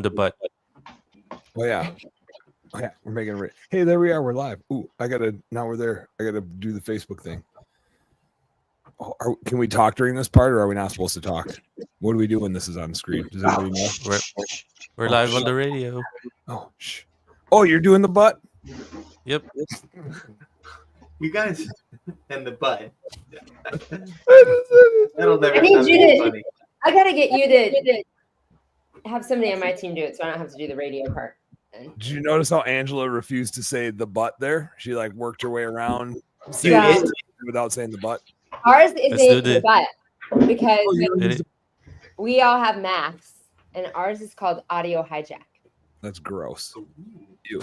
the butt. Oh yeah. Oh, yeah, we're making it. Hey, there we are. We're live. Ooh, now we're there. I gotta do the Facebook thing. Oh, can we talk during this part, or are we not supposed to talk? What do we do when this is on the screen? Does anybody know? We're live on the radio. Oh, oh, you're doing the butt? Yep. You guys and the butt. That'll never stop being funny. I gotta get you to have somebody on my team do it, so I don't have to do the radio part. Did you notice how Angela refused to say the butt there? She like worked her way around without saying the butt. Ours isn't the butt because we all have Macs, and ours is called Audio Hijack. That's gross. Ew.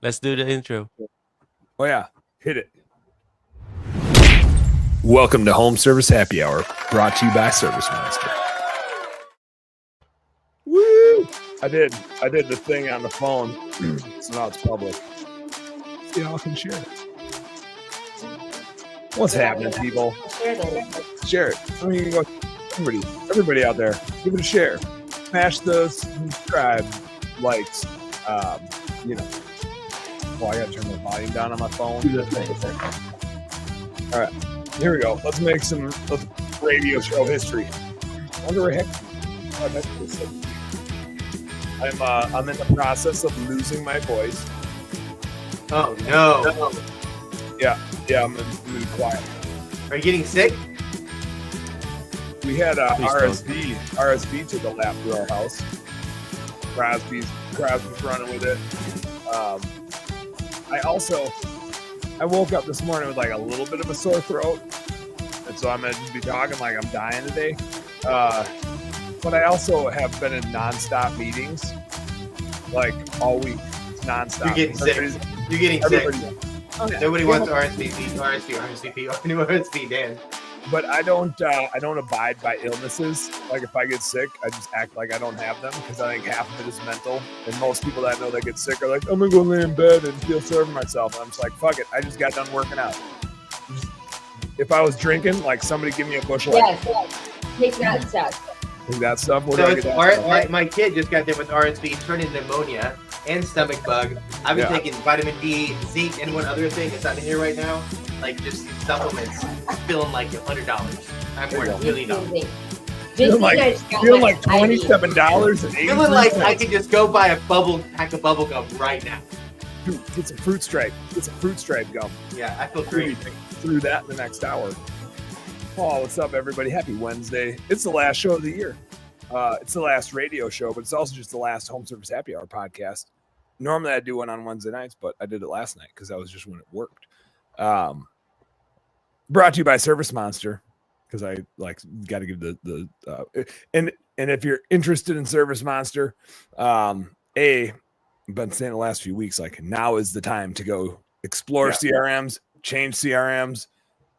Let's do the intro. Oh yeah, hit it. Welcome to Home Service Happy Hour, brought to you by Service Monster. Woo! I did the thing on the phone, so now it's public. See how I can share it. What's happening, people? Share it. I mean, you can go, everybody out there, give it a share. Smash the subscribe, likes. Well, I gotta turn the volume down on my phone. All right, here we go. Let's make some radio show history. I wonder where I'm in the process of losing my voice. Oh no! Yeah, I'm gonna be quiet. Are you getting sick? We had RSV took a lap through our house. Crosby's running with it. I woke up this morning with like a little bit of a sore throat, and so I'm gonna just be talking like I'm dying today. But I also have been in nonstop meetings, like all week, nonstop. You're getting sick. You're getting sick. Okay. Nobody wants RSVP, Dan. But I don't abide by illnesses. Like if I get sick, I just act like I don't have them because I think half of it is mental. And most people that I know that get sick are like, I'm gonna go lay in bed and feel sorry for myself. And I'm just like, fuck it. I just got done working out. If I was drinking, like somebody give me a bushel. Yes. Take that stuff. Take that stuff. My kid just got there with RSV, turned into pneumonia and stomach bug. I've been taking vitamin D, zinc, and one other thing. It's not in here right now. Like just supplements, feeling like $100. I'm worth really $1. Feeling like $27 and feeling like I could just go buy a pack of bubble gum right now. Dude, get some fruit stripe. Get some fruit stripe gum. Yeah, I feel great. Through that in the next hour. Oh, what's up, everybody? Happy Wednesday. It's the last show of the year. It's the last radio show, but it's also just the last Home Service Happy Hour podcast. Normally I do one on Wednesday nights, but I did it last night because that was just when it worked. Brought to you by Service Monster, because I got to give the and if you're interested in Service Monster, I've been saying the last few weeks, like now is the time to go explore CRMs, change CRMs,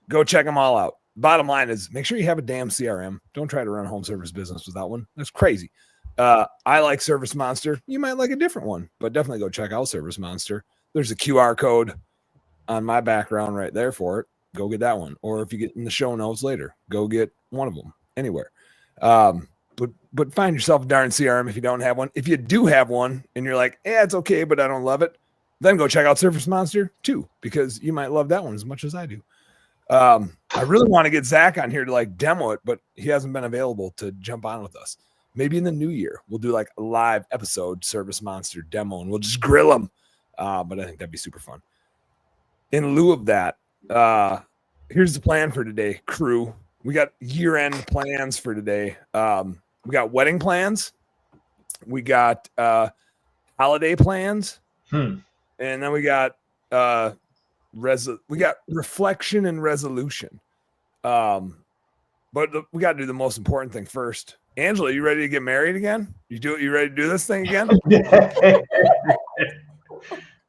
go check them all out. Bottom line is make sure you have a damn CRM. Don't try to run a home service business without one. That's crazy. I like Service Monster. You might like a different one, but definitely go check out Service Monster. There's a QR code on my background right there for it. Go get that one. Or if you get in the show notes later, go get one of them anywhere. But find yourself a darn CRM if you don't have one. If you do have one and you're like, it's okay, but I don't love it, then go check out Service Monster too, because you might love that one as much as I do. I really want to get Zach on here to like demo it, but he hasn't been available to jump on with us. Maybe in the new year, we'll do like a live episode Service Monster demo and we'll just grill him. But I think that'd be super fun. In lieu of that, here's the plan for today, crew. We got year-end plans for today. We got wedding plans. We got holiday plans. And then we got reflection and resolution. But we got to do the most important thing first. Angela, you ready to get married again? You ready to do this thing again?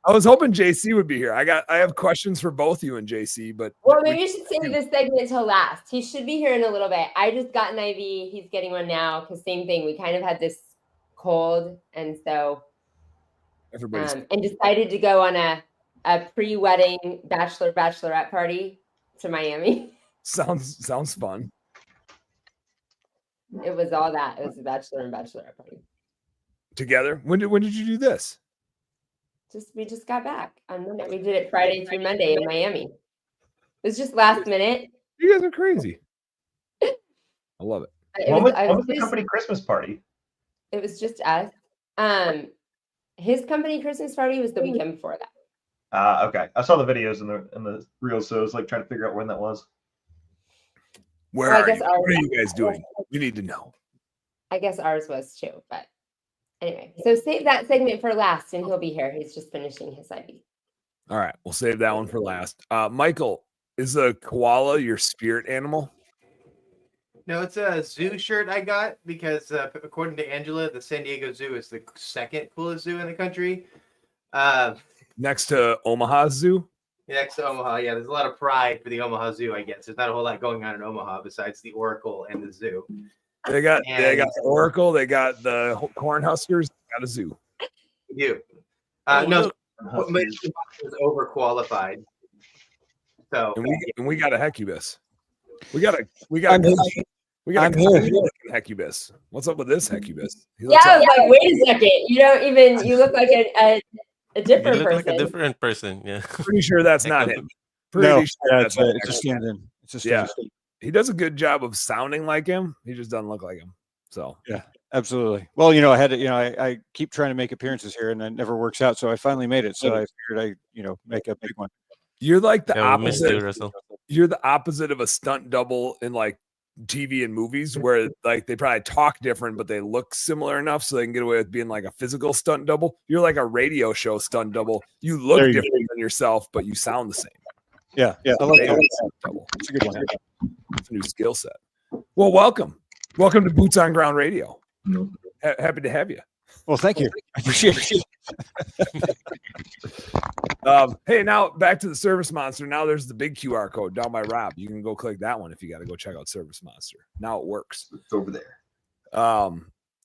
I was hoping JC would be here. I have questions for both you and JC, but maybe you should save this segment until last. He should be here in a little bit. I just got an IV. He's getting one now because same thing. We kind of had this cold, and so and decided to go on a pre-wedding bachelorette party to Miami. Sounds fun. It was all that. It was a bachelor and bachelorette party. together. When did you do this? We just got back on Monday. We did it Friday through Monday in Miami. It was just last minute. You guys are crazy. I love it. What was the company Christmas party? It was just us. His company Christmas party was the weekend before that. Okay. I saw the videos in the reels, so I was like trying to figure out when that was. Where are you? What are you guys doing? We need to know. I guess ours was too, but anyway. So save that segment for last, and he'll be here. He's just finishing his IV. All right, we'll save that one for last. Michael, is a koala your spirit animal? No, it's a zoo shirt I got because according to Angela, the San Diego Zoo is the second coolest zoo in the country. Next to Omaha Zoo? Next to Omaha, yeah. There's a lot of pride for the Omaha Zoo, I guess. There's not a whole lot going on in Omaha besides the Oracle and the zoo. They got the Oracle, they got the Cornhuskers, they got a zoo. We do. Oh, No, look. is overqualified. So And we got a Hecubus. We got I'm here. Hecubus. What's up with this Hecubus? Yeah, I was like, wait a second. You look like a different You look person. like a different person. Yeah. Pretty sure that's not him. No, Sure it's not a stand-in. It's a Yeah. stand-in. He does a good job of sounding like him. He just doesn't look like him. So Absolutely. Well, I had to, I keep trying to make appearances here and it never works out. So I finally made it. So I figured make a big one. you're like the Yeah, we missed opposite. you, Russell. You're the opposite of a stunt double in like TV and movies where like they probably talk different, but they look similar enough so they can get away with being like a physical stunt double. You're like a radio show stunt double. You look There you different than yourself, but you sound the same. Yeah. I like Radio that. stunt double. It's a good one. It's a new skill set. Well, welcome to Boots on Ground Radio. Happy to have you. Well, thank you. I appreciate it. Hey, now back to the Service Monster. Now there's the big QR code down by Rob. You can go click that one if you got to go check out Service Monster. Now it works. it's over there.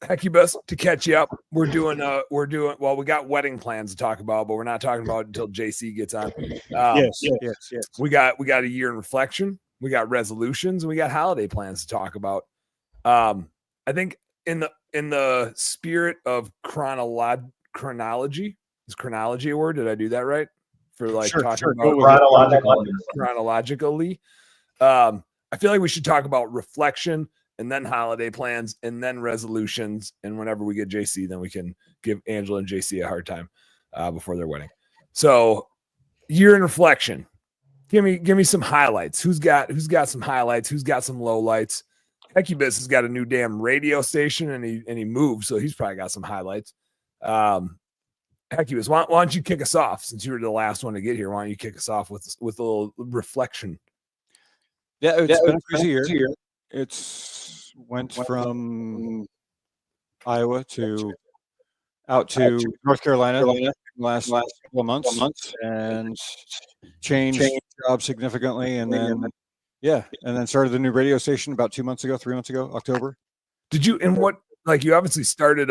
Hecubus, to catch you up, we got wedding plans to talk about, but we're not talking about it until JC gets on. Yes. We got a year in reflection, we got resolutions, and we got holiday plans to talk about. I think in the spirit of chronology, is chronology a word? Did I do that right? For like talking about chronologically. I feel like we should talk about reflection and then holiday plans and then resolutions. And whenever we get JC, then we can give Angela and JC a hard time before their wedding. So year in reflection. Give me some highlights. Who's got some highlights? Who's got some lowlights? Hecubus has got a new damn radio station and he moved, so he's probably got some highlights. Hecubus, why don't you kick us off since you were the last one to get here? Why don't you kick us off with a little reflection? Yeah, it's been a crazy year. It's went from Iowa out to North Carolina last couple of months and changed job significantly, and then started the new radio station about 3 months ago, October. Did you you obviously started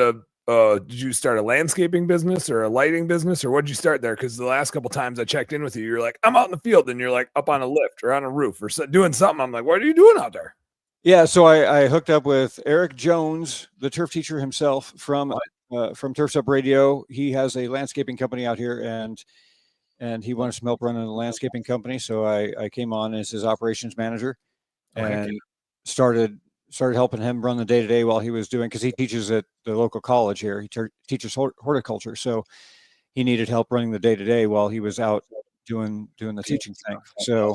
did you start a landscaping business or a lighting business, or what did you start there? Because the last couple times I checked in with you, you're like, I'm out in the field, and you're like up on a lift or on a roof or doing something. I'm like, what are you doing out there? Yeah, so I hooked up with Eric Jones, the turf teacher himself from Turf's Up Radio. He has a landscaping company out here, and he wanted some help running a landscaping company. So I came on as his operations manager and started helping him run the day-to-day while he was doing, because he teaches at the local college here. He teaches horticulture. So he needed help running the day-to-day while he was out doing the teaching thing. So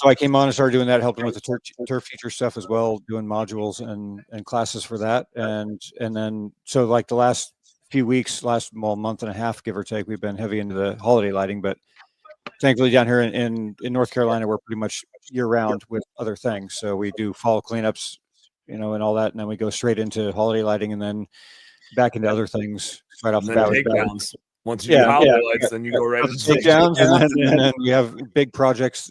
I came on and started doing that, helping with the turf teacher stuff as well, doing modules and classes for that. And then, so like the last few weeks, month and a half, give or take, we've been heavy into the holiday lighting, but thankfully down here in North Carolina, we're pretty much year round with other things. So we do fall cleanups, and all that. And then we go straight into holiday lighting and then back into other things right off the bat. Takedowns. Once you do holiday lights, then you go right into takedowns. And then we have big projects,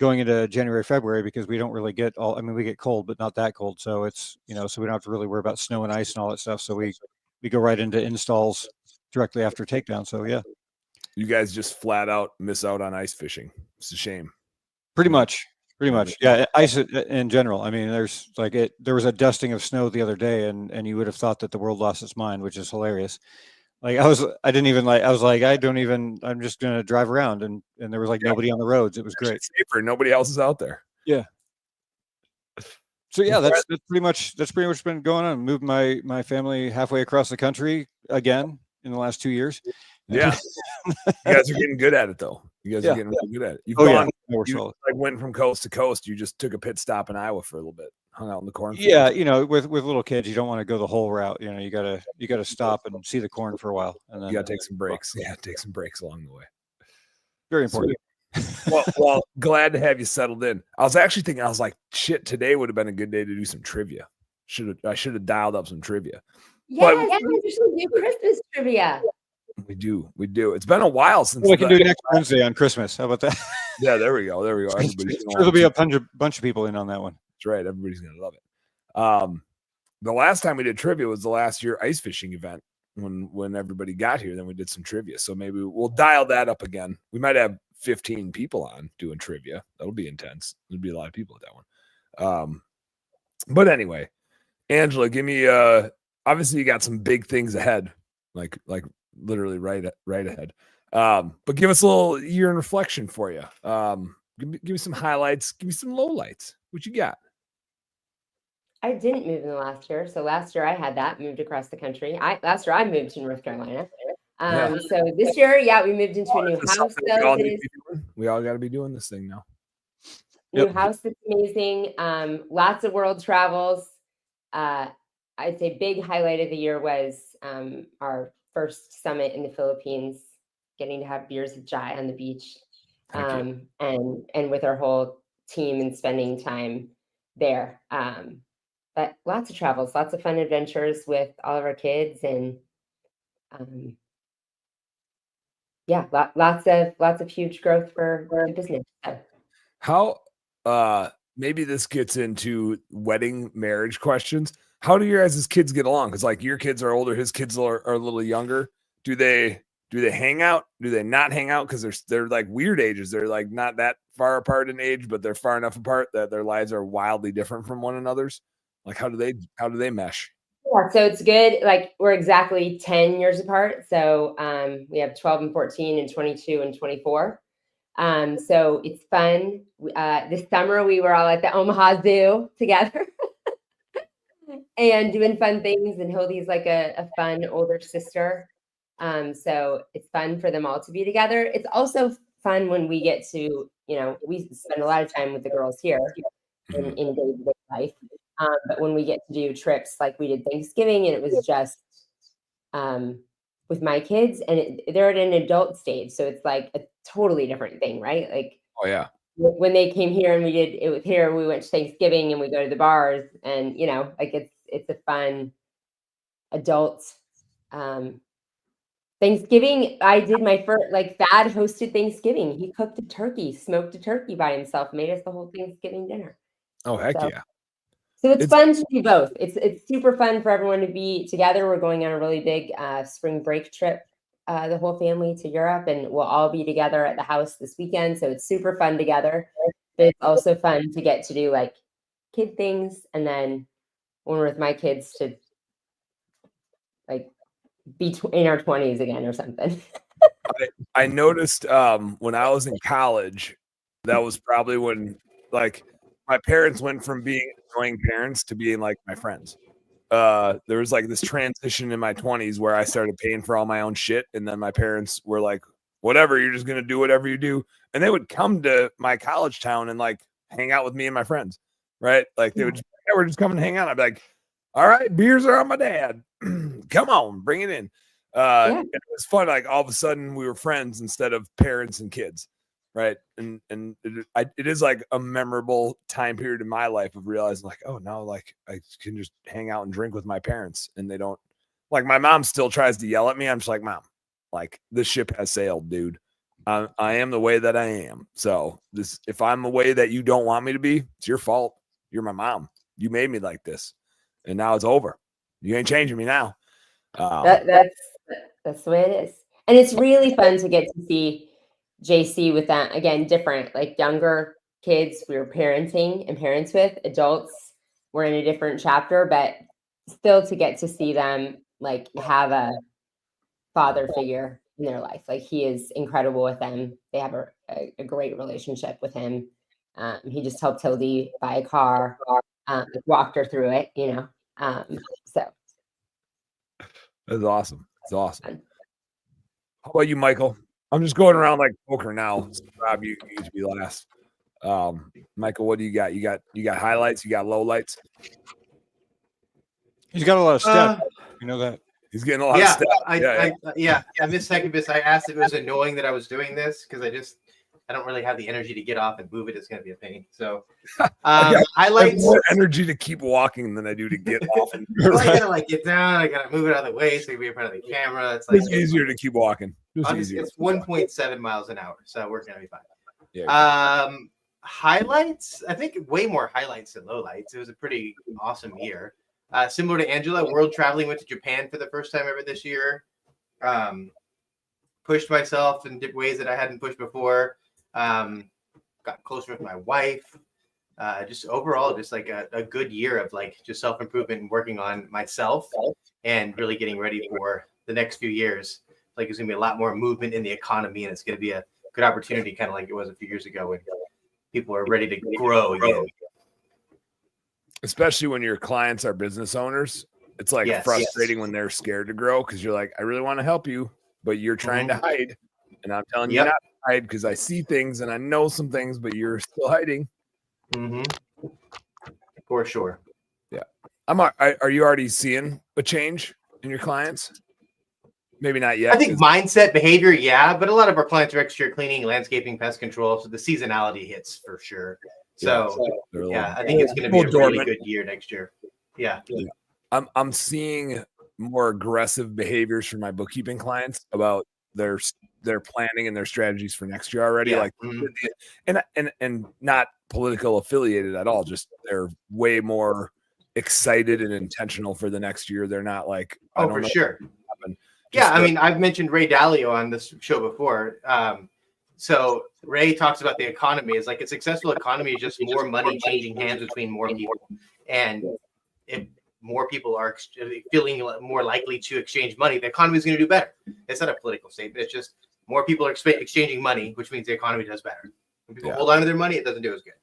going into January, February, because we don't really get we get cold, but not that cold. So it's, so we don't have to really worry about snow and ice and all that stuff. So we go right into installs directly after takedown. So yeah. You guys just flat out miss out on ice fishing. It's a shame. Pretty much. Pretty much. Yeah. Ice in general. I mean, there's like there was a dusting of snow the other day and you would have thought that the world lost its mind, which is hilarious. Like I was like, I'm just going to drive around and there was like nobody on the roads. It was great. It's safer. Nobody else is out there. Yeah. So yeah, that's pretty much been going on. Moved my family halfway across the country again in the last 2 years. Yeah. You guys are getting good at it though. You guys are getting really good at it. You've like went from coast to coast. You just took a pit stop in Iowa for a little bit, hung out in the cornfield. Yeah, with little kids, you don't want to go the whole route. You gotta stop and see the corn for a while, and then you gotta take some breaks. Yeah, take some breaks along the way. Very important. Well, glad to have you settled in. I was actually thinking, I was like, shit, today would have been a good day to do some trivia. I should have dialed up some trivia. Yeah, we should do Christmas trivia. We do. It's been a while since we can do next Wednesday on Christmas. How about that? Yeah, there we go. There'll be a bunch of people in on that one. That's right. Everybody's gonna love it. The last time we did trivia was the last year ice fishing event when everybody got here. Then we did some trivia. So maybe we'll dial that up again. We might have 15 people on doing trivia. That'll be intense. There'll be a lot of people at that one. But anyway, Angela, give me obviously you got some big things ahead, like literally right ahead. But give us a little year in reflection for you. Give me some highlights, give me some lowlights. What you got? I didn't move in the last year. So last year I had moved across the country. Last year I moved to North Carolina. So this year, we moved into a new house. We all got to be doing this thing now. New house that's amazing. Lots of world travels. I'd say big highlight of the year was our first summit in the Philippines, getting to have beers with Jai on the beach, and with our whole team and spending time there. But lots of travels, lots of fun adventures with all of our kids, and lots of huge growth for the business. So. How maybe this gets into wedding marriage questions. How do your guys' kids get along? Because like your kids are older, his kids are a little younger. Do they hang out? Do they not hang out? Because they're like weird ages. They're like not that far apart in age, but they're far enough apart that their lives are wildly different from one another's. Like how do they mesh? Yeah, so it's good. Like we're exactly 10 years apart. So we have 12 and 14 and 22 and 24. So it's fun. This summer we were all at the Omaha Zoo together and doing fun things. And Hildy's like a fun older sister. So it's fun for them all to be together. It's also fun when we get to, we spend a lot of time with the girls here in day-to-day life. But when we get to do trips, like we did Thanksgiving, and it was just with my kids, and they're at an adult stage, so it's like a totally different thing, right? Like, oh yeah, when they came here and we did it with here, we went to Thanksgiving and we go to the bars, and like it's a fun adult Thanksgiving. I did my first, like Thad hosted Thanksgiving. He cooked a turkey, smoked a turkey by himself, made us the whole Thanksgiving dinner. Oh heck yeah. So it's fun to do both. It's super fun for everyone to be together. We're going on a really big spring break trip, the whole family to Europe, and we'll all be together at the house this weekend. So it's super fun together. But it's also fun to get to do like kid things, and then when we're with my kids to like be in our 20s again or something. I noticed when I was in college, that was probably when like my parents went from being annoying parents to being like my friends. There was like this transition in my 20s where I started paying for all my own shit. And then my parents were like, whatever, you're just going to do whatever you do. And they would come to my college town and like hang out with me and my friends. Right. Like they would just, we're just coming to hang out. I'd be like, all right, beers are on my dad. Come on, bring it in. It was fun. Like all of a sudden we were friends instead of parents and kids. Right. And it is like a memorable time period in my life of realizing like, oh no, like I can just hang out and drink with my parents, and they don't like, my mom still tries to yell at me. I'm just like, Mom, like this ship has sailed, dude. I am the way that I am. So if I'm the way that you don't want me to be, it's your fault. You're my mom. You made me like this, and now it's over. You ain't changing me now. That's the way it is. And it's really fun to get to see JC with that, again, different, like younger kids we were parenting and parents with, adults were in a different chapter, but still to get to see them like have a father figure in their life. Like he is incredible with them. They have a great relationship with him. He just helped Hildy buy a car, walked her through it, you know. So that's awesome. It's awesome. How about you, Michael? I'm just going around like poker now. So Rob, you need to be last. Michael, what do you got? You got highlights, you got lowlights. He's got a lot of stuff. You know that. He's getting a lot of stuff. I missed Secondbus. I asked if it was annoying that I was doing this because I don't really have the energy to get off and move it. It's going to be a pain. So I highlights. have more energy to keep walking than I do to get off. And well, I gotta like get down. I gotta move it out of the way so you can be in front of the camera. It's like it's easier to keep walking. It's 1.7 miles an hour, so we're gonna be fine. Yeah. Highlights. I think way more highlights than lowlights. It was a pretty awesome year. Similar to Angela, world traveling, went to Japan for the first time ever this year. Pushed myself in ways that I hadn't pushed before. Got closer with my wife. Just overall, just like a good year of like just self-improvement and working on myself and really getting ready for the next few years. Like there's gonna be a lot more movement in the economy, and it's gonna be a good opportunity, kind of like it was a few years ago when people are ready to grow again. Especially when your clients are business owners, it's like frustrating when they're scared to grow because you're like, I really want to help you, but you're trying to hide. And I'm telling you not to hide because I see things and I know some things, but you're still hiding. For sure. Yeah. Are you already seeing a change in your clients? Maybe not yet. I think mindset, behavior, but a lot of our clients are exterior cleaning, landscaping, pest control. So the seasonality hits for sure. So I think it's going to be a really good year next year. Yeah. I'm seeing more aggressive behaviors from my bookkeeping clients about their planning and their strategies for next year already. And not political affiliated at all. Just they're way more excited and intentional for the next year. They're not like, for sure. I mean, I've mentioned Ray Dalio on this show before. So Ray talks about the economy. It's like a successful economy is just more money changing hands between more people. And if more people are feeling more likely to exchange money, the economy is going to do better. It's not a political statement. It's just more people are exchanging money, which means the economy does better. When people hold on to their money, it doesn't do as good.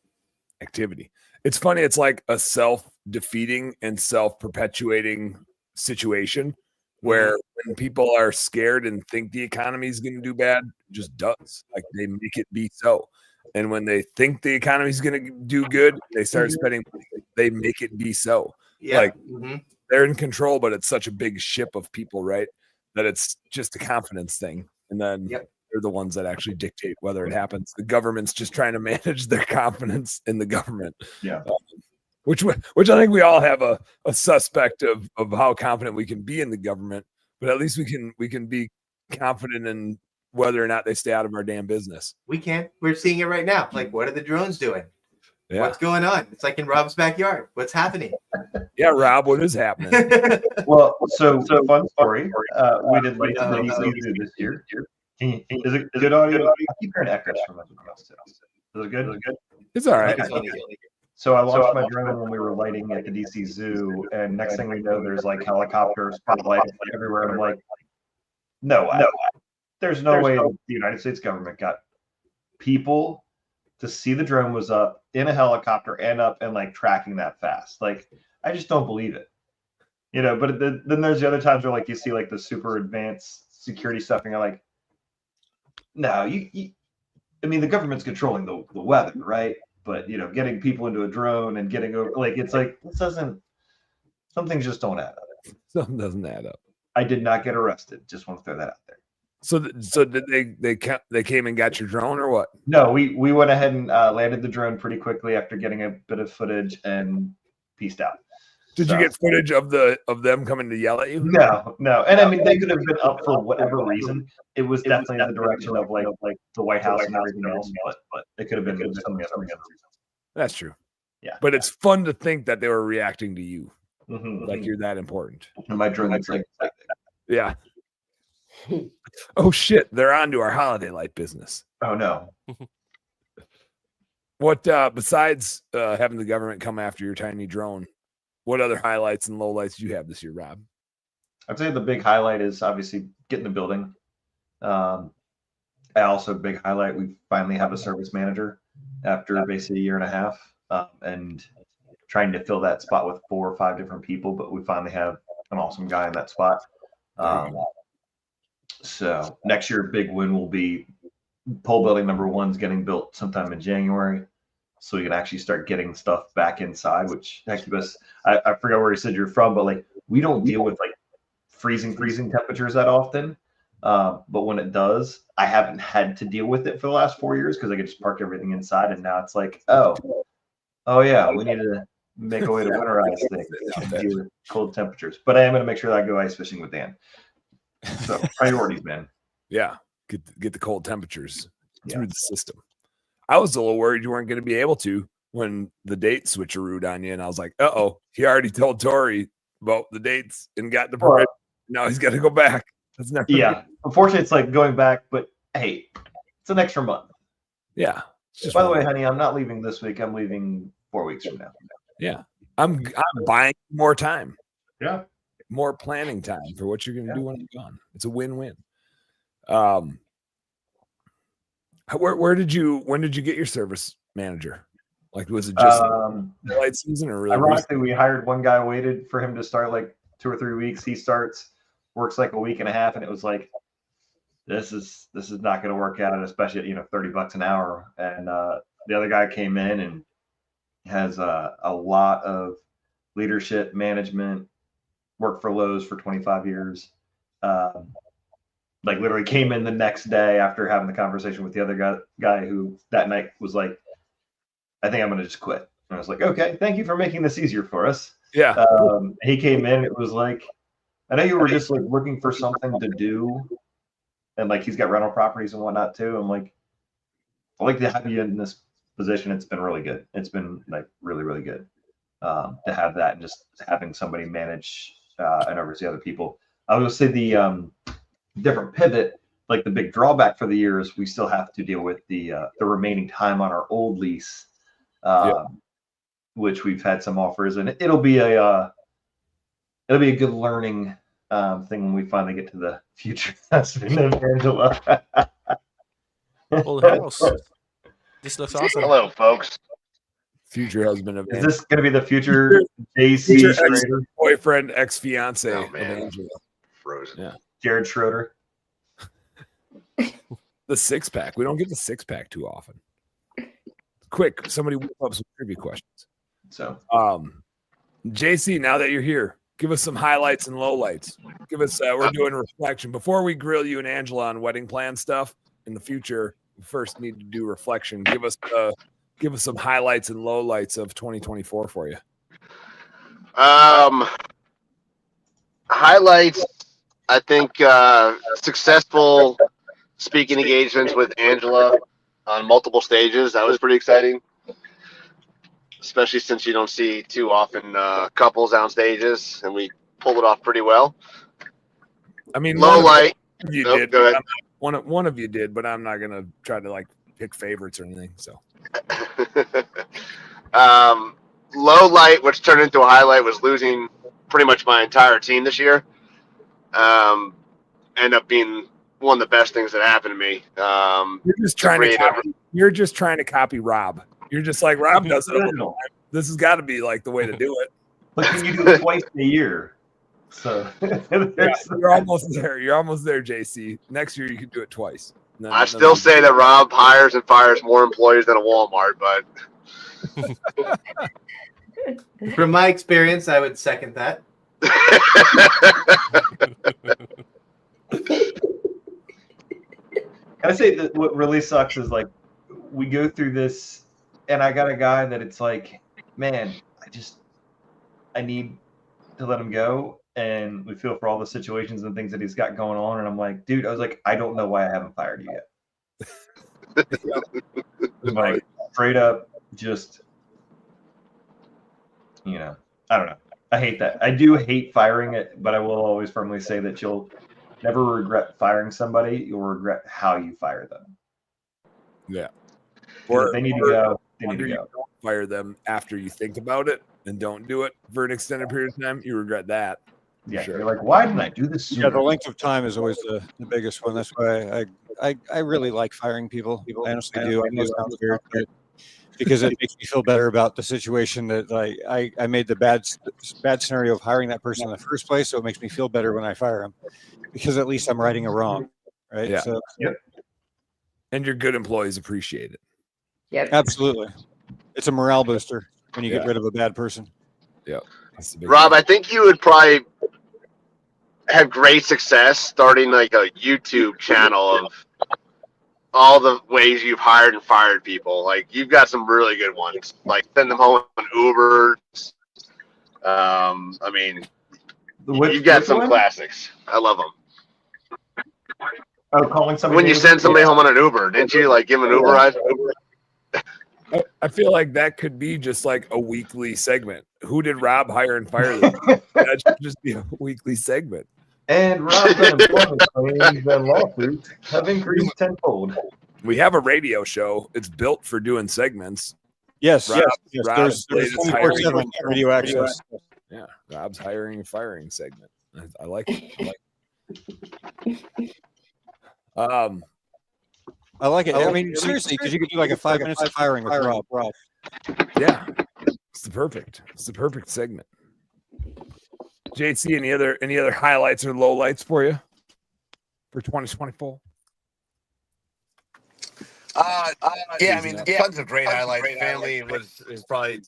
Activity. It's funny. It's like a self-defeating and self-perpetuating situation where when people are scared and think the economy is going to do bad, it just does. Like they make it be so. And when they think the economy is going to do good, they start spending money. They make it be so. They're in control, but it's such a big ship of people, right? That it's just a confidence thing. And then they're the ones that actually dictate whether it happens. The government's just trying to manage their confidence in the government. Which I think we all have a suspect of how confident we can be in the government, but at least we can be confident in whether or not they stay out of our damn business. We can. We're seeing it right now. Like, what are the drones doing? What's going on? It's like in Rob's backyard. What's happening? Yeah, Rob, what is happening? Well, so fun story. We did like the DC this year. Is it good audio? I keep hearing echoes from everyone else too. Is it good? It's all right. So I launched my drone when we were lighting at the DC Zoo, and next thing we know, there's like helicopters, spotlights everywhere. And I'm like, no, there's no way the United States government got people to see the drone was up in a helicopter and up and like tracking that fast. Like, I just don't believe it, But then there's the other times where like you see like the super advanced security stuff, and you're like, no, I mean, the government's controlling the weather, right? But getting people into a drone and getting over, like, it's like some things just don't add up. Something doesn't add up. I did not get arrested. Just want to throw that out there. So did they came and got your drone or what? No, we went ahead and landed the drone pretty quickly after getting a bit of footage and pieced out. Did you get footage of them coming to yell at you? No. And I mean, they could have been up for whatever reason. It was definitely in the direction of like the White House and everything else, but it could have been something else. That's true. Yeah. But it's fun to think that they were reacting to you. Like you're that important. And my drone is like, yeah. Oh shit, they're on to our holiday light business. Oh no. What besides having the government come after your tiny drone, what other highlights and lowlights do you have this year, Rob? I'd say the big highlight is obviously getting the building. Also, big highlight, we finally have a service manager after basically a year and a half, and trying to fill that spot with 4 or 5 different people, but we finally have an awesome guy in that spot. So next year, big win will be pole building number 1's getting built sometime in January, so we can actually start getting stuff back inside, which heck, I forgot where you said you're from, but like we don't deal with like freezing temperatures that often. But when it does, I haven't had to deal with it for the last 4 years because I could just park everything inside, and now it's like, oh yeah, we need to make a way to winterize things to deal with cold temperatures. But I am going to make sure that I go ice fishing with Dan. So priorities, man. Yeah, get the cold temperatures through the system. I was a little worried you weren't going to be able to when the date switcherooed on you, and I was like, he already told Tori about the dates and got the permit. Now he's got to go back. That's never Unfortunately, it's like going back, but hey, it's an extra month. Yeah. By the way, honey, I'm not leaving this week. I'm leaving 4 weeks from now. Yeah. I'm buying more time. Yeah. More planning time for what you're going to do when I'm gone. It's a win-win. When did you get your service manager? Like, was it just light season or really? Ironically, we hired one guy, waited for him to start like 2 or 3 weeks. He starts, works like a week and a half, and it was like, this is not going to work out, especially at $30 an hour. And the other guy came in and has a lot of leadership, management, worked for Lowe's for 25 years. Like literally came in the next day after having the conversation with the other guy who that night was like, I think I'm going to just quit. And I was like, okay, thank you for making this easier for us. Yeah. He came in, it was like, I know you were just like looking for something to do. And like, he's got rental properties and whatnot too. I'm like, I like to have you in this position. It's been really good. It's been like really, really good to have that and just having somebody manage and oversee other people. I would say the different pivot, like the big drawback for the year is we still have to deal with the remaining time on our old lease, which we've had some offers, and it'll be a good learning thing when we finally get to the future husband of Angela. Full house. This looks awesome. Hello, folks. Future husband of Is this going to be the future JC Schrader? Boyfriend, ex-fiance Oh, of man. Angela? Frozen. Yeah. Jared Schroeder. The 6-pack. We don't get the 6-pack too often. Quick, somebody whip up some trivia questions. So, JC, now that you're here, give us some highlights and lowlights. Give us, we're doing a reflection. Before we grill you and Angela on wedding plan stuff in the future, we first need to do reflection. Give us some highlights and lowlights of 2024 for you. Highlights, I think successful speaking engagements with Angela on multiple stages. That was pretty exciting, especially since you don't see too often couples on stages, and we pulled it off pretty well. I mean, Low light. you Nope, did. go ahead. One of you did, but I'm not gonna try to like pick favorites or anything. So Low light, which turned into a highlight, was losing pretty much my entire team this year. End up being one of the best things that happened to me. you're just trying to copy Rob. You're just like Rob does it. original. This has got to be like the way to do it. Like you do it twice a year. So Yeah, you're almost there. You're almost there, JC. Next year you can do it twice. No, I still say that Rob hires and fires more employees than a Walmart, but From my experience, I would second that. I say that what really sucks is like we go through this, and I got a guy that it's like, man, I need to let him go, and we feel for all the situations and things that he's got going on, and I'm like, dude, I was like, I don't know why I haven't fired you yet. Like straight up, just I don't know. I hate that. I do hate firing it, but I will always firmly say that you'll never regret firing somebody. You'll regret how you fire them. Yeah. Or if they need to go, they need to You go. don't fire them after you think about it and don't do it for an extended period of time, you regret that. Yeah, Sure. you're like, why didn't I do this Yeah, sooner? the length of time is always the biggest one. That's why I really like firing people. I honestly do. I know it sounds weird, but because it makes me feel better about the situation that I made the bad scenario of hiring that person in the first place. So it makes me feel better when I fire him because at least I'm righting a wrong, right? Yeah. So And your good employees appreciate it. Yep. absolutely, it's a morale booster when you get Yeah. rid of a bad person. That's the big Rob, thing. I think you would probably have great success starting like a YouTube channel of all the ways you've hired and fired people. Like you've got some really good ones. Like send them home on Uber. I mean, you've got some one? classics. I love them. Oh, calling somebody. When you send somebody home on an Uber, didn't you? Like give them an Uber ride. I feel like that could be just like a weekly segment. Who did Rob hire and fire? That should just be a weekly segment. And Rob's unemployment claims and lawsuits have increased tenfold. We have a radio show. It's built for doing segments. Yes, Rob- yes. Rob's There's latest hiring. 24/7 radio access. Yeah, Rob's hiring and firing segment. I like it. I like it. I mean, seriously, because you could do like a 5 minutes of firing with Rob. Yeah, it's the perfect segment. JC, any other highlights or lowlights for you for 2024? Yeah, I mean, tons of great highlights. Family is probably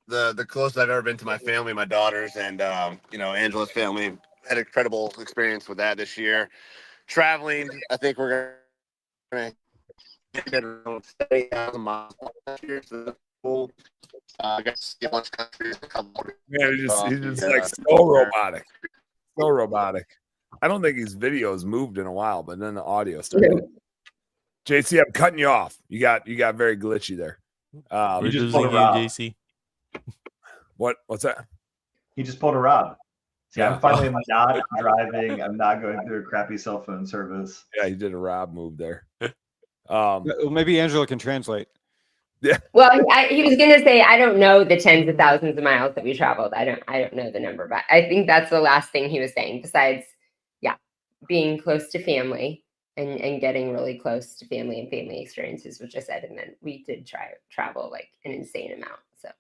the closest I've ever been to my family, my daughters, and Angela's family. Had an incredible experience with that this year. Traveling, I think we're gonna get around 70,000 miles last year, so that's cool. I got to see a bunch of countries. Yeah, he's just like so robotic. I don't think his videos moved in a while, but then the audio started. JC, I'm cutting you off. You got very glitchy there. We're just losing pulled you, a Rob. JC. What's that? He just pulled a Rob. See, Yeah. I'm finally not driving. I'm not going through a crappy cell phone service. Yeah, he did a Rob move there. Well, maybe Angela can translate. Well, he was going to say, I don't know the tens of thousands of miles that we traveled. I don't know the number, but I think that's the last thing he was saying. Besides, being close to family and getting really close to family and family experiences, which I said, and then we did travel like an insane amount. So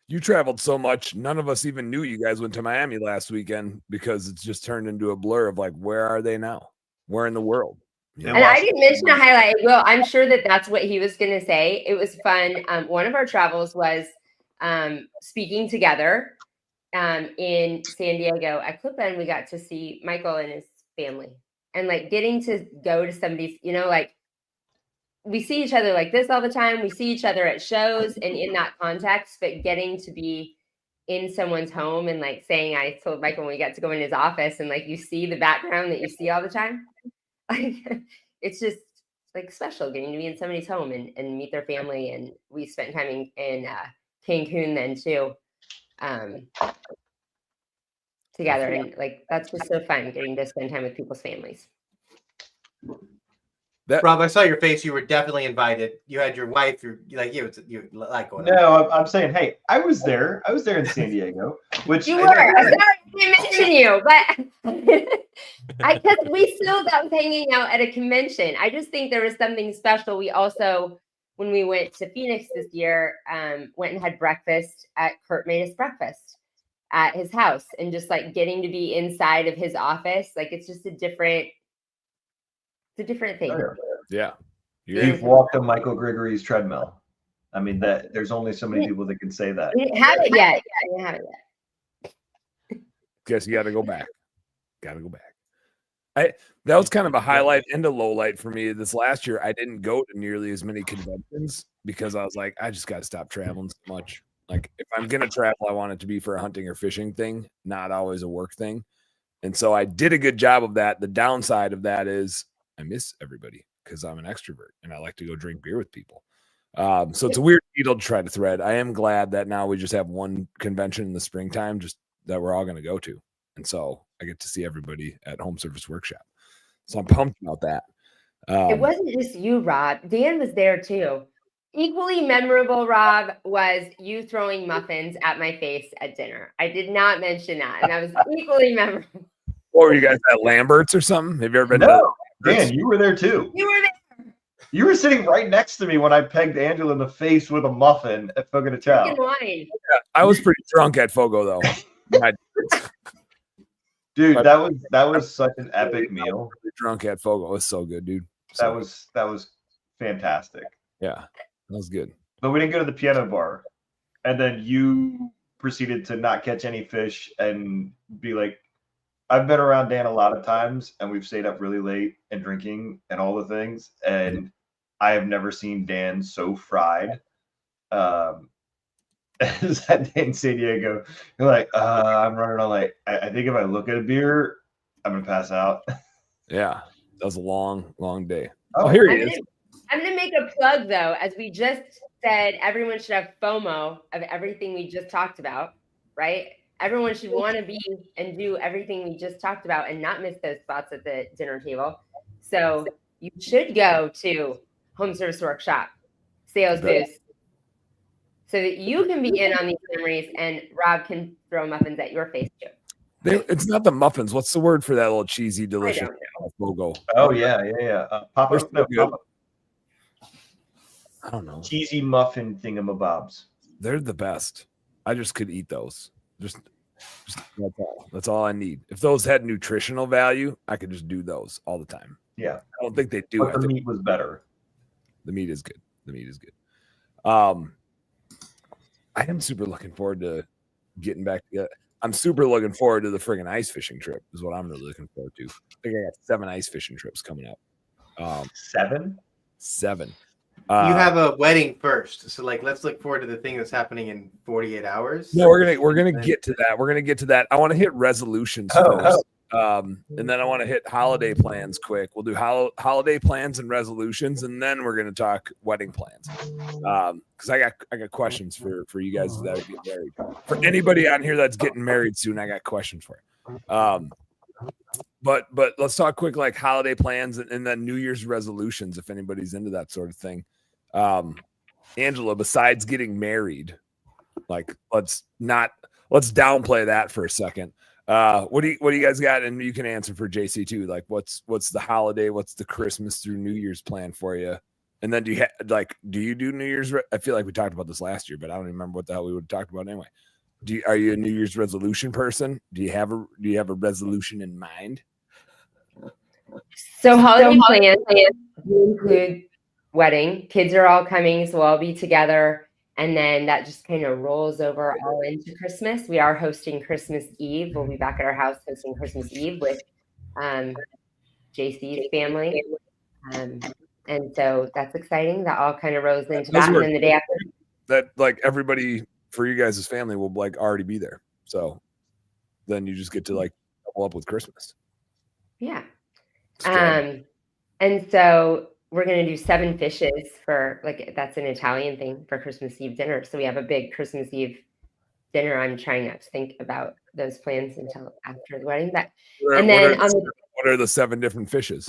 You traveled so much, none of us even knew you guys went to Miami last weekend because it's just turned into a blur of like, where are they now? Where in the world? Yeah. And I didn't mention a highlight. Well, I'm sure that's what he was going to say. It was fun. One of our travels was speaking together in San Diego at Clip End. We got to see Michael and his family, and like getting to go to somebody's, like we see each other like this all the time. We see each other at shows and in that context, but getting to be in someone's home and like saying, I told Michael when we got to go in his office and like you see the background that you see all the time. Like it's just like special getting to be in somebody's home and meet their family. And we spent time in Cancun then too, together. And like, that's just so fun getting to spend time with people's families. Rob, I saw your face. You were definitely invited. You had your wife. You like going. No, I'm saying, hey, I was there. I was there in San Diego, which You were. Sorry, I didn't mention you, but because we still that was hanging out at a convention. I just think there was something special. We also, when we went to Phoenix this year, went and had breakfast at Kurt made us breakfast at his house, and just like getting to be inside of his office, like it's just a different thing. Yeah. You've walked on Michael Grigory's treadmill. I mean, that there's only so many people that can say that. We didn't have it yet. I didn't have it yet. Guess you got to go back. That was kind of a highlight and a low light for me this last year. I didn't go to nearly as many conventions because I was like, I just got to stop traveling so much. Like if I'm going to travel, I want it to be for a hunting or fishing thing, not always a work thing. And so I did a good job of that. The downside of that is I miss everybody because I'm an extrovert and I like to go drink beer with people. So it's a weird needle to try to thread. I am glad that now we just have one convention in the springtime, just that we're all going to go to. And so I get to see everybody at Home Service Workshop. So I'm pumped about that. It wasn't just you, Rob. Dan was there too. Equally memorable, Rob, was you throwing muffins at my face at dinner. I did not mention that, and that was equally memorable. Or were you guys at Lambert's or something? Have you ever been to No, Lambert's? Dan, you were there too. You were there. You were sitting right next to me when I pegged Angela in the face with a muffin at Fogo de Chao. Drinking wine. I was pretty drunk at Fogo though. Dude, that was such an epic meal. Drunk at Fogo. It was so good, dude. That was fantastic. Yeah, that was good. But we didn't go to the piano bar. And then you proceeded to not catch any fish and be like, I've been around Dan a lot of times and we've stayed up really late and drinking and all the things. And I have never seen Dan so fried. As that day in San Diego, you're like, I'm running on like, I think if I look at a beer, I'm gonna pass out. Yeah, that was a long, long day. Oh, here he is. I'm gonna make a plug though, as we just said, everyone should have FOMO of everything we just talked about, right? Everyone should want to be and do everything we just talked about and not miss those spots at the dinner table. So you should go to Home Service Workshop, Sales Boost, so that you can be in on these memories and Rob can throw muffins at your face too. It's not the muffins. What's the word for that little cheesy, delicious logo? Oh yeah. Papa, I don't know. Cheesy muffin thingamabobs. They're the best. I just could eat those. Just that's all. That's all I need. If those had nutritional value, I could just do those all the time. Yeah. I don't think they do. But the meat was better. The meat is good. The meat is good. I am super looking forward to getting back together. I'm super looking forward to the friggin' ice fishing trip is what I'm really looking forward to. I think I got 7 ice fishing trips coming up. 7? 7. You have a wedding first, so like let's look forward to the thing that's happening in 48 hours. No, we're gonna get to that. We're gonna get to that. I want to hit resolutions first, and then I want to hit holiday plans quick. We'll do holiday plans and resolutions, and then we're gonna talk wedding plans. Because I got questions for you guys that are getting married. For anybody on here that's getting married soon, I got questions for you. But let's talk quick like holiday plans and then New Year's resolutions if anybody's into that sort of thing. Angela, besides getting married, like let's downplay that for a second. What do you guys got? And you can answer for JC too. Like what's the holiday? What's the Christmas through New Year's plan for you? And then do you do New Year's? I feel like we talked about this last year, but I don't even remember what the hell we would have talked about anyway. Are you a New Year's resolution person? Do you have a resolution in mind? So holiday plans include wedding. Kids are all coming, so we'll all be together. And then that just kind of rolls over all into Christmas. We are hosting Christmas Eve. We'll be back at our house hosting Christmas Eve with JC's family. And so that's exciting. That all kind of rolls into that. And then the day after that, like everybody for you guys' family will like already be there. So then you just get to like double up with Christmas. Yeah. And so we're going to do 7 fishes for like, that's an Italian thing for Christmas Eve dinner. So we have a big Christmas Eve dinner. I'm trying not to think about those plans until after the wedding. But what are the 7 different fishes?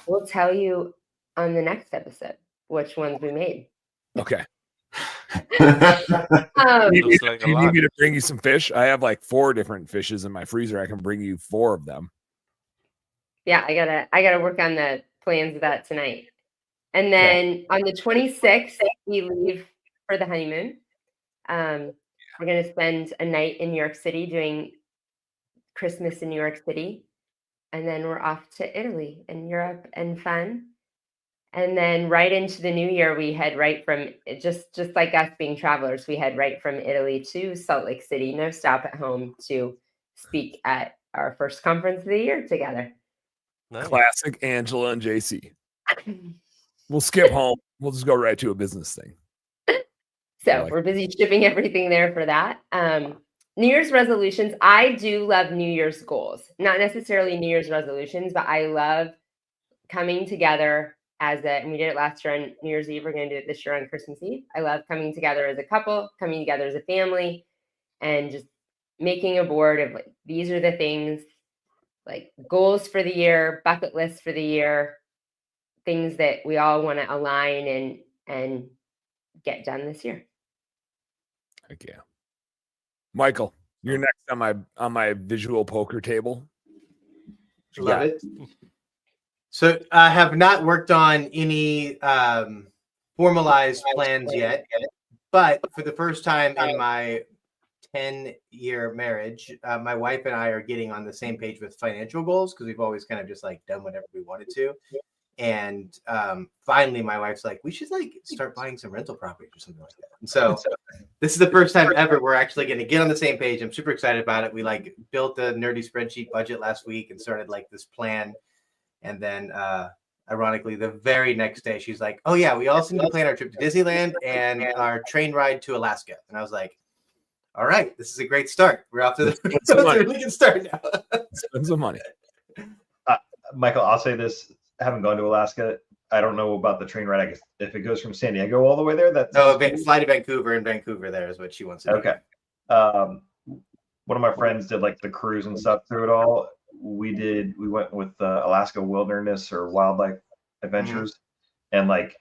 We'll tell you on the next episode which ones we made. Okay. Looks like you need me to bring you some fish? I have like 4 different fishes in my freezer. I can bring you 4 of them. Yeah, I gotta work on the plans of that tonight. And then on the 26th, we leave for the honeymoon. We're gonna spend a night in New York City doing Christmas in New York City. And then we're off to Italy and Europe and fun. And then right into the new year, we head right from just like us being travelers, we head right from Italy to Salt Lake City, no stop at home to speak at our first conference of the year together. Nice. Classic Angela and JC. We'll skip home. We'll just go right to a business thing. So we're busy shipping everything there for that. New Year's resolutions. I do love New Year's goals, not necessarily New Year's resolutions, but I love coming together and we did it last year on New Year's Eve. We're going to do it this year on Christmas Eve. I love coming together as a couple, coming together as a family, and just making a board of like, these are the things, like goals for the year, bucket list for the year, things that we all want to align and get done this year. Heck yeah. Michael, you're next on my visual poker table. Love it. So I have not worked on any formalized plans yet, but for the first time in my 10-year marriage, my wife and I are getting on the same page with financial goals because we've always kind of just like done whatever we wanted to. And finally, my wife's like, we should like start buying some rental properties or something like that. And so this is the first time ever we're actually going to get on the same page. I'm super excited about it. We like built the nerdy spreadsheet budget last week and started like this plan. And then ironically, the very next day, she's like, oh yeah, we also need to plan our trip to Disneyland and our train ride to Alaska. And I was like, all right, this is a great start. We're off to the really good start now. Spend some money. Michael, I'll say this. I haven't gone to Alaska. I don't know about the train ride. I guess if it goes from San Diego all the way there, that's fly to Vancouver, and Vancouver there is what she wants to do. Okay. One of my friends did like the cruise and stuff through it all. We went with Alaska Wilderness or Wildlife Adventures, and like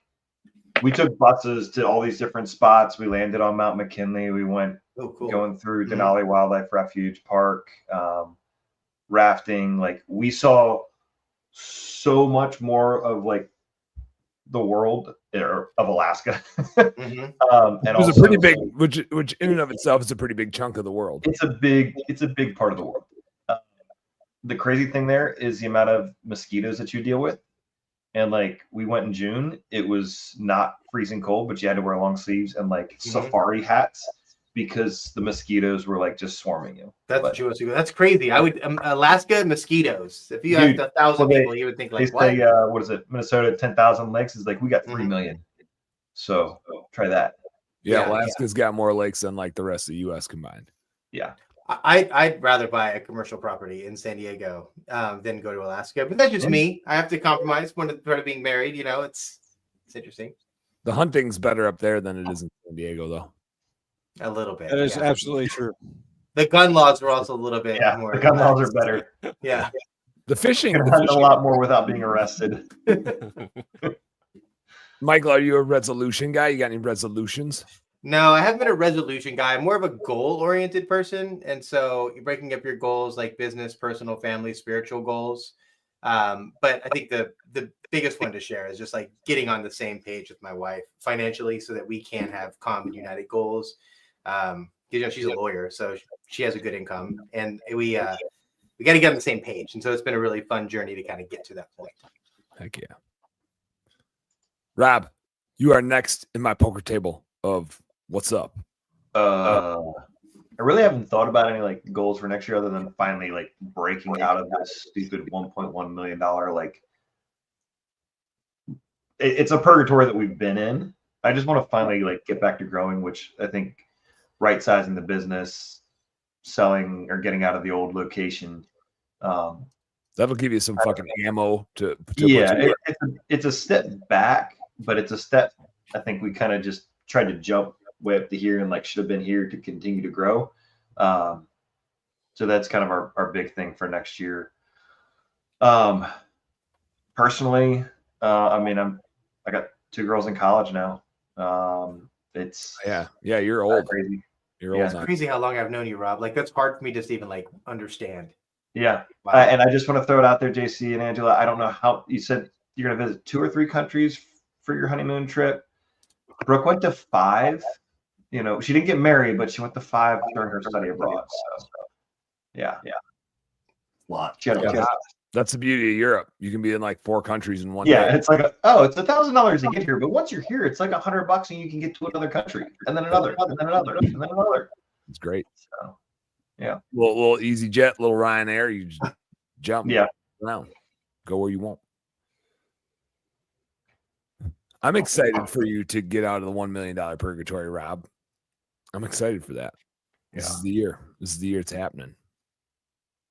we took buses to all these different spots. We landed on Mount McKinley. We went going through Denali Wildlife Refuge Park, rafting. Like we saw so much more of like the world of Alaska. And it was a pretty big, which in and of itself is a pretty big chunk of the world. It's a big part of the world. The crazy thing there is the amount of mosquitoes that you deal with. And like we went in June, it was not freezing cold, but you had to wear long sleeves and like safari hats because the mosquitoes were like just swarming you. That's crazy. I would Alaska mosquitoes. If you had 1,000 people, you would think like, what? What is it? Minnesota 10,000 lakes is like we got 3 million. So try that. Yeah, Alaska's got more lakes than like the rest of the U.S. combined. Yeah. I'd rather buy a commercial property in San Diego than go to Alaska, but that's just me. I have to compromise when it's part of being married. You know, it's interesting. The hunting's better up there than it is in San Diego, though. A little bit. That is absolutely true. The gun laws were also a little bit more. The gun laws are better. Yeah. The fishing, a lot more without being arrested. Michael, are you a resolution guy? You got any resolutions? No, I haven't been a resolution guy. I'm more of a goal-oriented person. And so you're breaking up your goals like business, personal, family, spiritual goals. But I think the biggest one to share is just like getting on the same page with my wife financially so that we can have common united goals. You know, she's a lawyer, so she has a good income. And we got to get on the same page. And so it's been a really fun journey to kind of get to that point. Heck yeah. Rob, you are next in my poker table of what's up. I really haven't thought about any like goals for next year other than finally like breaking out of this stupid $1.1 million. Like it's a purgatory that we've been in. I just want to finally like get back to growing, which I think right sizing the business, selling or getting out of the old location. That'll give you some fucking ammo to it's a step back, but it's a step I think we kind of just tried to jump way up to here and like should have been here to continue to grow. So that's kind of our big thing for next year. Personally, I mean, I got 2 girls in college now. It's you're old. Crazy. You're old. It's crazy how long I've known you, Rob. Like that's hard for me just to even like understand. Yeah. Wow. And I just want to throw it out there, JC and Angela. I don't know how you said you're going to visit 2 or 3 countries for your honeymoon trip. Brooke went to 5. You know, she didn't get married, but she went to 5 during her study abroad. So, yeah. Lot. That's the beauty of Europe. You can be in like 4 countries in one day. Yeah, it's like it's $1,000 to get here, but once you're here, it's like $100 and you can get to another country, and then another, and then another, and then another. It's great. So, yeah, little EasyJet, little Ryanair. You just jump. Around, go where you want. I'm excited for you to get out of the $1 million purgatory, Rob. I'm excited for that. This is the year. This is the year it's happening.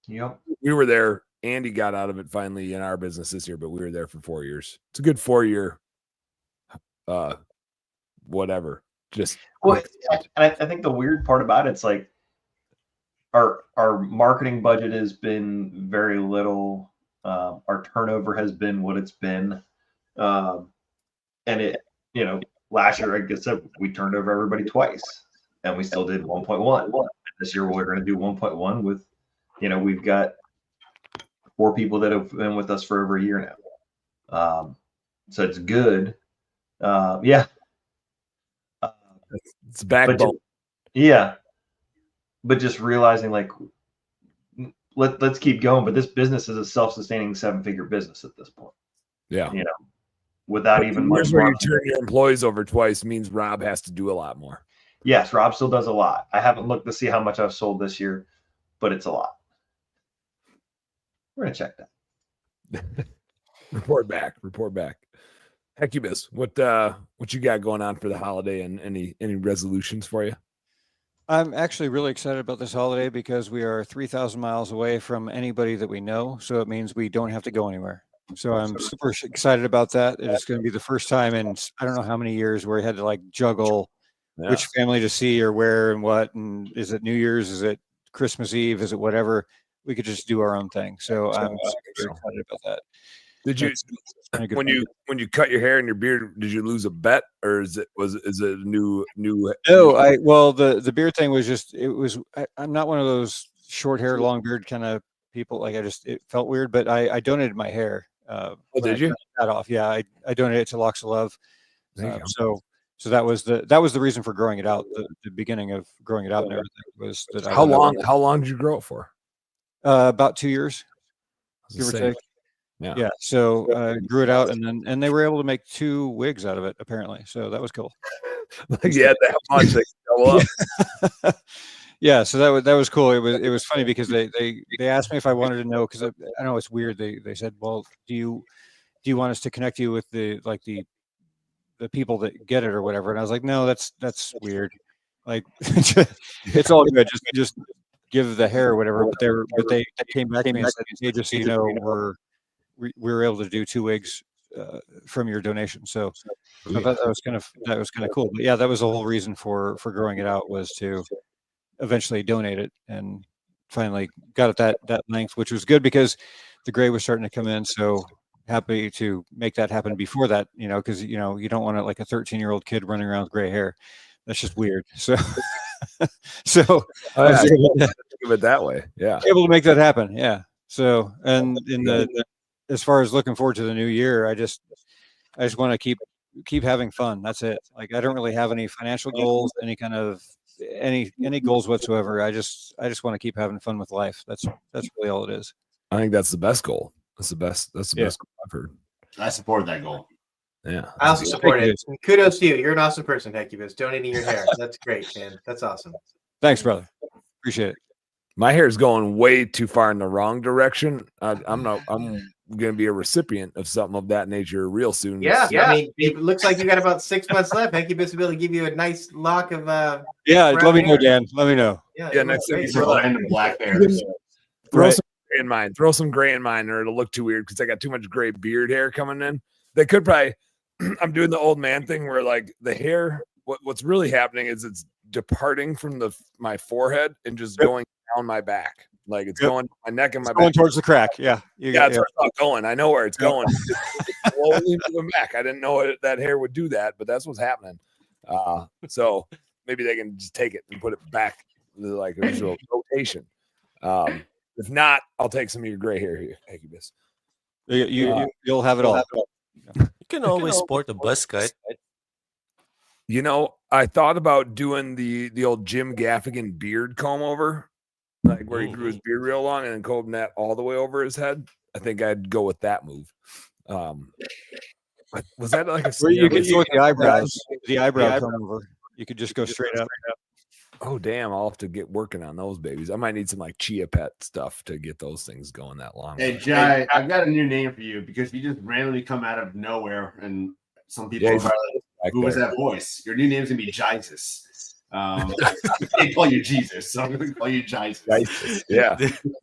Yep. We were there. Andy got out of it finally in our business this year, but we were there for 4 years. It's a good 4-year, whatever. Just and I think the weird part about it's like our marketing budget has been very little. Our turnover has been what it's been. And it, last year, like I said, we turned over everybody twice, and we still did 1.1. This year, we're going to do 1.1 with, we've got 4 people that have been with us for over a year now. So it's good. Yeah. It's backbone. But just realizing, like, let's keep going. But this business is a self-sustaining 7-figure business at this point. Yeah. Without even much. Here's where you turn your employees over twice means Rob has to do a lot more. Yes, Rob still does a lot. I haven't looked to see how much I've sold this year, but it's a lot. We're gonna check that. Report back. Hecubus, what you got going on for the holiday, and any resolutions for you? I'm actually really excited about this holiday because we are 3,000 miles away from anybody that we know. So it means we don't have to go anywhere. So I'm super excited about that. It is going to be the first time in I don't know how many years where we had to like juggle which family to see or where and what. And is it New Year's? Is it Christmas Eve? Is it whatever? We could just do our own thing. So I'm super excited about that. Did you when you cut your hair and your beard, did you lose a bet, or is it a new? No, the beard thing was just I'm not one of those short hair, long beard kind of people. Like it felt weird, but I donated my hair. Did you? That off? Yeah, I donated it to Locks of Love. So that was the reason for growing it out. The beginning of growing it out and everything was that. How long did you grow it for? About 2 years, give or take. Yeah. So grew it out, and they were able to make 2 wigs out of it apparently. So that was cool. That much they go up. Yeah. So that was cool. It was funny because they asked me if I wanted to know, because I know it's weird. They said, well, do you want us to connect you with the people that get it or whatever? And I was like, no, that's weird. Like it's all good. Just give the hair or whatever. But they came back to me and said, hey, just so you know, we were able to do 2 wigs from your donation. So that was kind of cool. But yeah, that was the whole reason for growing it out, was to eventually donate it, and finally got it that length, which was good because the gray was starting to come in. So happy to make that happen before that, because you don't want like a 13-year-old kid running around with gray hair. That's just weird. So I was able to think of it that way. Yeah, able to make that happen. Yeah. So, and as far as looking forward to the new year, I just want to keep having fun. That's it. Like, I don't really have any financial goals, any kind of any goals whatsoever. I just want to keep having fun with life. That's really all it is. I think that's the best goal. That's the best goal I've heard. I support that goal. Yeah. I also support it. Kudos to you. You're an awesome person, Hecubus. Donating your hair. That's great, man. That's awesome. Thanks, brother. Appreciate it. My hair is going way too far in the wrong direction. I'm going to be a recipient of something of that nature real soon. Yeah. I mean, it looks like you got about 6 months left. Hecubus will be able to give you a nice lock of let me know, Dan. Let me know. Yeah, next time random black hairs. Throw some gray in mine. Throw some gray in mine, or it'll look too weird because I got too much gray beard hair coming in. They could probably. I'm doing the old man thing where, like, the hair. What's really happening is it's departing from my forehead and just going down my back. Like, it's going my neck and my back. Going towards the crack. Yeah. That's where it's going. I know where it's going. Slowly moving back. I didn't know that hair would do that, but that's what's happening. So maybe they can just take it and put it back, like a visual rotation. If not, I'll take some of your gray hair here. Thank you, Miss. You'll have it all. You can always sport a buzz cut. I thought about doing the old Jim Gaffigan beard comb over, like where he grew his beard real long and then combed that all the way over his head. I think I'd go with that move. Was that like where you could go with the eyebrows? The eyebrow comb over. You could just go straight up. Oh, damn. I'll have to get working on those babies. I might need some like Chia Pet stuff to get those things going that long. Hey, Jai, I've got a new name for you because you just randomly come out of nowhere, and some people are like, who was that voice? Your new name's going to be Jesus. They call you Jesus, so I'm going to call you Jesus. Yeah,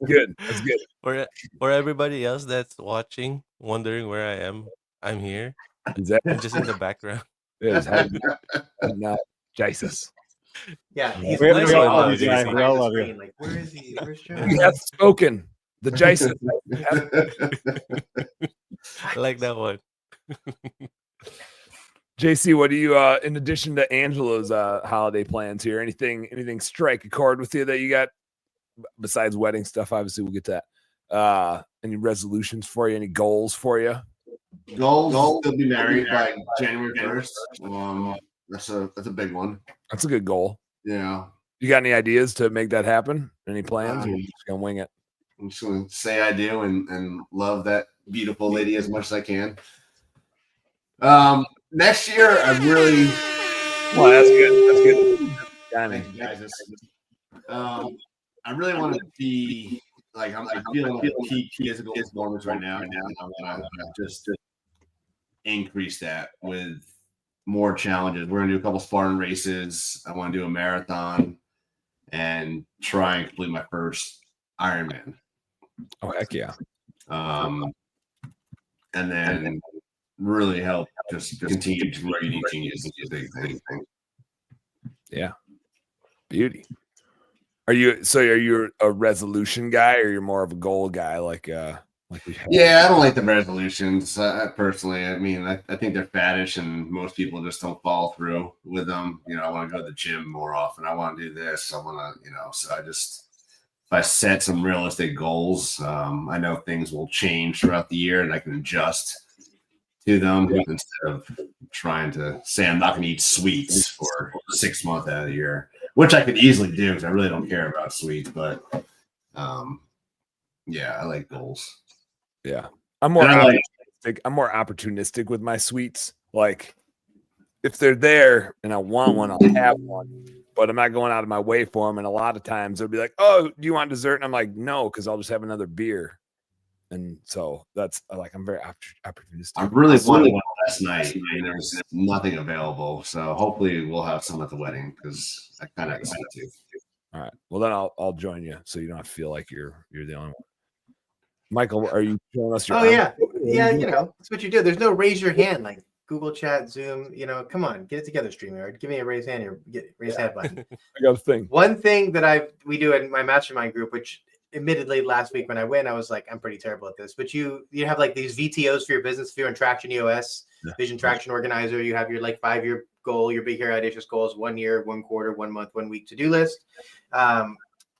good. That's good. For everybody else that's watching, wondering where I am, I'm here. Is that I'm just in the background? Not Jesus. Yeah, he's we all love you. Like, where is he? Where's John? He has spoken. The Jason. I like that one. JC, what do you in addition to Angela's holiday plans here? Anything strike a chord with you that you got besides wedding stuff? Obviously, we'll get to that. Any resolutions for you? Any goals for you? Goals still be married by January 1st. That's a big one. That's a good goal. Yeah. You got any ideas to make that happen? Any plans? Or are you just gonna wing it? I'm just gonna say I do and love that beautiful lady as much as I can. Next year I really Well, that's good. That's good. Thank you guys. I really want to be like I'm feeling like peak physical performance right now, and I want to just increase that with more challenges. We're gonna do a couple Spartan races. I want to do a marathon and try and complete my first Ironman. Oh heck yeah! And then really help just continue to where eating is a big thing. Yeah, beauty. Are you a resolution guy, or you're more of a goal guy? Like we have? Yeah, I don't like the resolutions personally. I mean, I think they're faddish, and most people just don't follow through with them. You know, I want to go to the gym more often. I want to do this. I want to, so if I set some realistic goals, I know things will change throughout the year, and I can adjust to them instead of trying to say I'm not going to eat sweets for 6 months out of the year, which I could easily do because I really don't care about sweets. But yeah, I like goals. Yeah, I'm more opportunistic with my sweets. Like if they're there and I want one, I'll have one. But I'm not going out of my way for them. And a lot of times they'll be like, "Oh, do you want dessert?" And I'm like, "No," because I'll just have another beer. And so that's like I'm very opportunistic. I really wanted one last night, and there's nothing available. So hopefully we'll have some at the wedding because I kind of excited to. All right. Well, then I'll join you, so you don't have to feel like you're the only one. Michael, are you showing us your? Oh yeah, that's what you do. There's no raise your hand like Google Chat, Zoom. Come on, get it together, StreamYard. Give me a raise hand here. Raise hand button. I got a thing. One thing that we do in my mastermind group, which admittedly last week when I went, I was like, I'm pretty terrible at this. But you have like these VTOs for your business. If you're in Traction EOS, Vision Traction Organizer, you have your like 5-year goal. Your Big Hairy Audacious goals: 1 year, 1 quarter, 1 month, 1 week to-do list.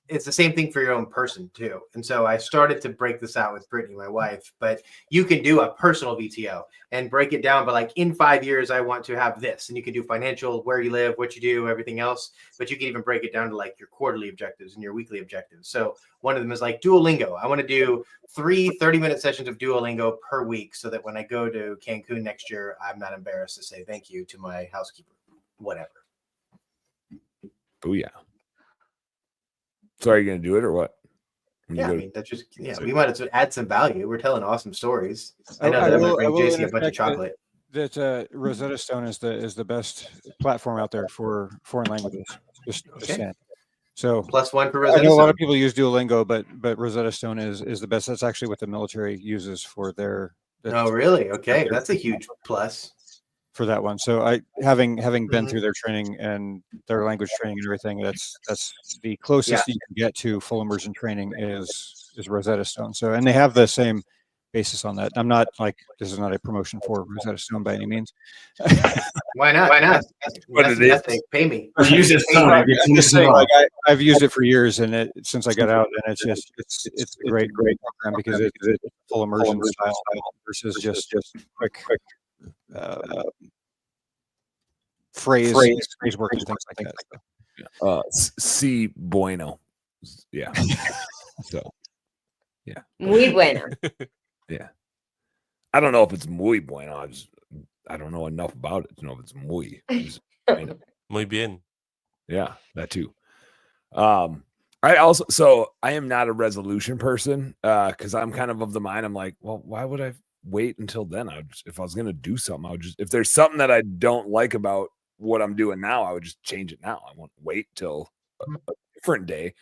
It's the same thing for your own person too. And so I started to break this out with Brittany, my wife, but you can do a personal VTO and break it down. But like in 5 years, I want to have this, and you can do financial, where you live, what you do, everything else. But you can even break it down to like your quarterly objectives and your weekly objectives. So one of them is like Duolingo. I want to do 3 30-minute sessions of Duolingo per week so that when I go to Cancun next year, I'm not embarrassed to say thank you to my housekeeper, whatever. Oh yeah. So are you going to do it or what? Yeah, I mean, that's just, we might as well add some value. We're telling awesome stories. I know that I'm going to bring JC a bunch of chocolate. That Rosetta Stone is the best platform out there for foreign languages. Just saying. So +1 for Rosetta I know Stone. a lot of people use Duolingo, but Rosetta Stone is the best. That's actually what the military uses for their. Oh, really? Okay, that's a huge plus. For that one. So having been through their training and their language training and everything, that's the closest you can get to full immersion training is Rosetta Stone. So, and they have the same basis on that. I'm not like, this is not a promotion for Rosetta Stone by any means. Why not? Why not? What it is. They pay me. Use this I've used it for years, and since I got out, and it's a great program because it's full immersion style versus just quick phrase work and things like that. Si bueno. Yeah. So yeah. Muy bueno. Yeah. I don't know if it's muy bueno. I don't know enough about it to know if it's muy. Muy bien. Yeah, that too. I am not a resolution person because I'm kind of the mind. I'm like, well, why would I wait until then? If I was going to do something, I would just, if there's something that I don't like about what I'm doing now, I would just change it now. I won't wait till a different day.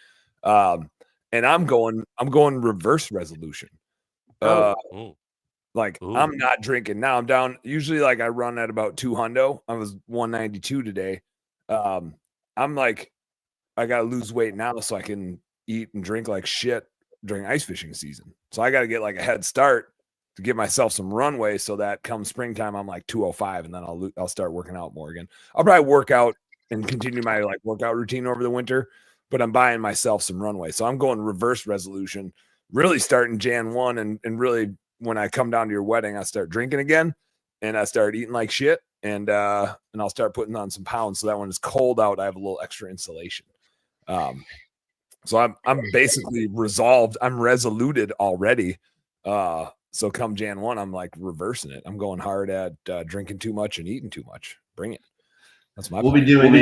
And I'm going reverse resolution. Like I'm not drinking now. I'm down. Usually like I run at about 200. I was 192 today. I'm like, I got to lose weight now so I can eat and drink like shit during ice fishing season. So I got to get like a head start to give myself some runway so that come springtime I'm like 205, and then I'll start working out more again. I'll probably work out and continue my like workout routine over the winter, but I'm buying myself some runway. So I'm going reverse resolution, really starting Jan 1, and really when I come down to your wedding, I start drinking again and I start eating like shit, and I'll start putting on some pounds so that when it's cold out, I have a little extra insulation. So I'm basically resolved. I'm resoluted already. So come Jan 1, I'm like reversing it. I'm going hard at drinking too much and eating too much. Bring it. That's my We'll plan. be doing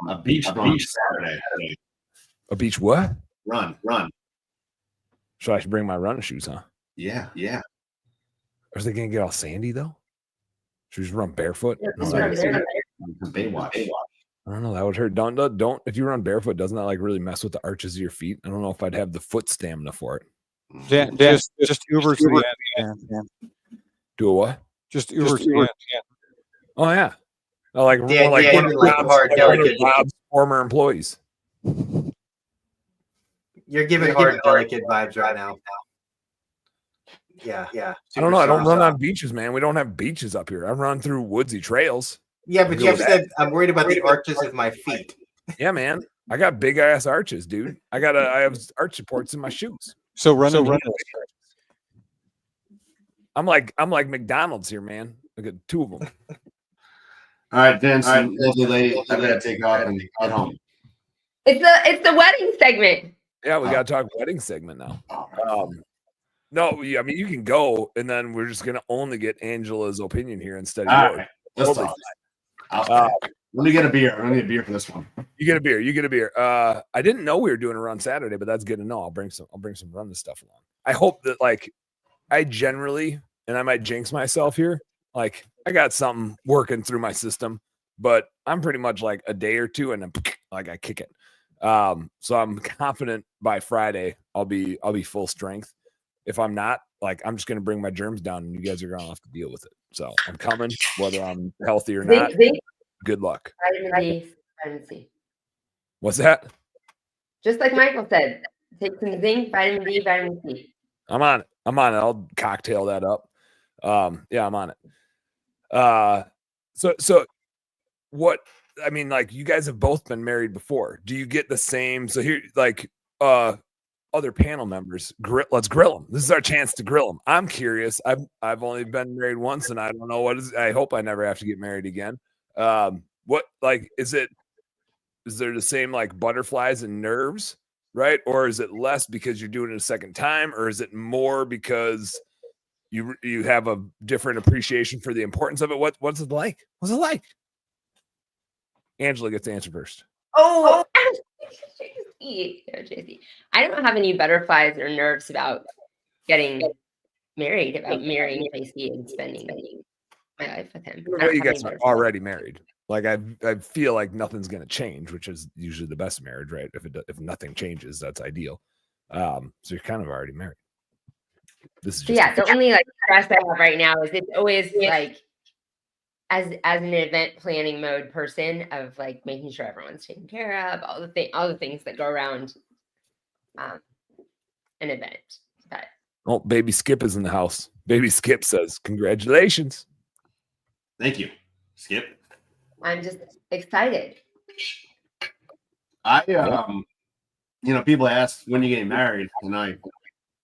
a beach run Saturday. A beach what? Run. So I should bring my running shoes, huh? Yeah. Or is they gonna get all sandy though? Should we just run barefoot? Baywatch. I don't know. That would hurt. Don't. If you run barefoot, doesn't that like really mess with the arches of your feet? I don't know if I'd have the foot stamina for it. Just Uber to the end. Do a what? Just Uber to the end. Oh yeah. Oh, like Yeah, like yeah, one of like Rob's, hard, like one of delicate. Rob's former employees. You're giving hard, delicate vibes right now. Yeah. I don't know. I don't run on beaches, man. We don't have beaches up here. I run through woodsy trails. Yeah, but you said I'm worried about the arches of my feet. Yeah, man. I got big ass arches, dude. I have arch supports in my shoes. So run. I'm like McDonald's here, man. I got 2 of them. All right, Vince, lovely lady. I gotta take off and get home. It's the wedding segment. Yeah, we got to talk wedding segment now. No, I mean you can go, and then we're just gonna only get Angela's opinion here instead of All yours. right, let's Totally talk. Let me get a beer. I need a beer for this one. You get a beer. You get a beer. I didn't know we were doing a run Saturday, but that's good to know. I'll bring some run stuff along. I hope that like I generally, and I might jinx myself here, like I got something working through my system, but I'm pretty much like a day or two and then like I kick it. So I'm confident by Friday I'll be full strength. If I'm not, like I'm just gonna bring my germs down and you guys are gonna have to deal with it. So I'm coming, whether I'm healthy or not. Good luck. Vitamin D, vitamin C. What's that? Just like Michael said, take some zinc, vitamin D, vitamin C. I'm on it. I'll cocktail that up. Yeah, I'm on it. So what, I mean, like you guys have both been married before. Do you get the same? So here, like, other panel members, let's grill them. This is our chance to grill them. I'm curious. I've only been married once and I don't know I hope I never have to get married again. What, like, is there the same like butterflies and nerves, right? Or is it less because you're doing it a second time, or is it more because you have a different appreciation for the importance of it? What's it like? What's it like? Angela gets to answer first. Oh, JC. I don't have any butterflies or nerves about getting married, about marrying JC and spending my life with him. Well, you guys are already married. Like I feel like nothing's going to change, which is usually the best marriage, right? If nothing changes, that's ideal. So you're kind of already married. This is just the only like stress I have right now is it's always like as an event planning mode person of like making sure everyone's taken care of, all the things that go around an event. But oh, baby Skip is in the house. Baby Skip says, "Congratulations." Thank you, Skip. I'm just excited. People ask when you getting married, and I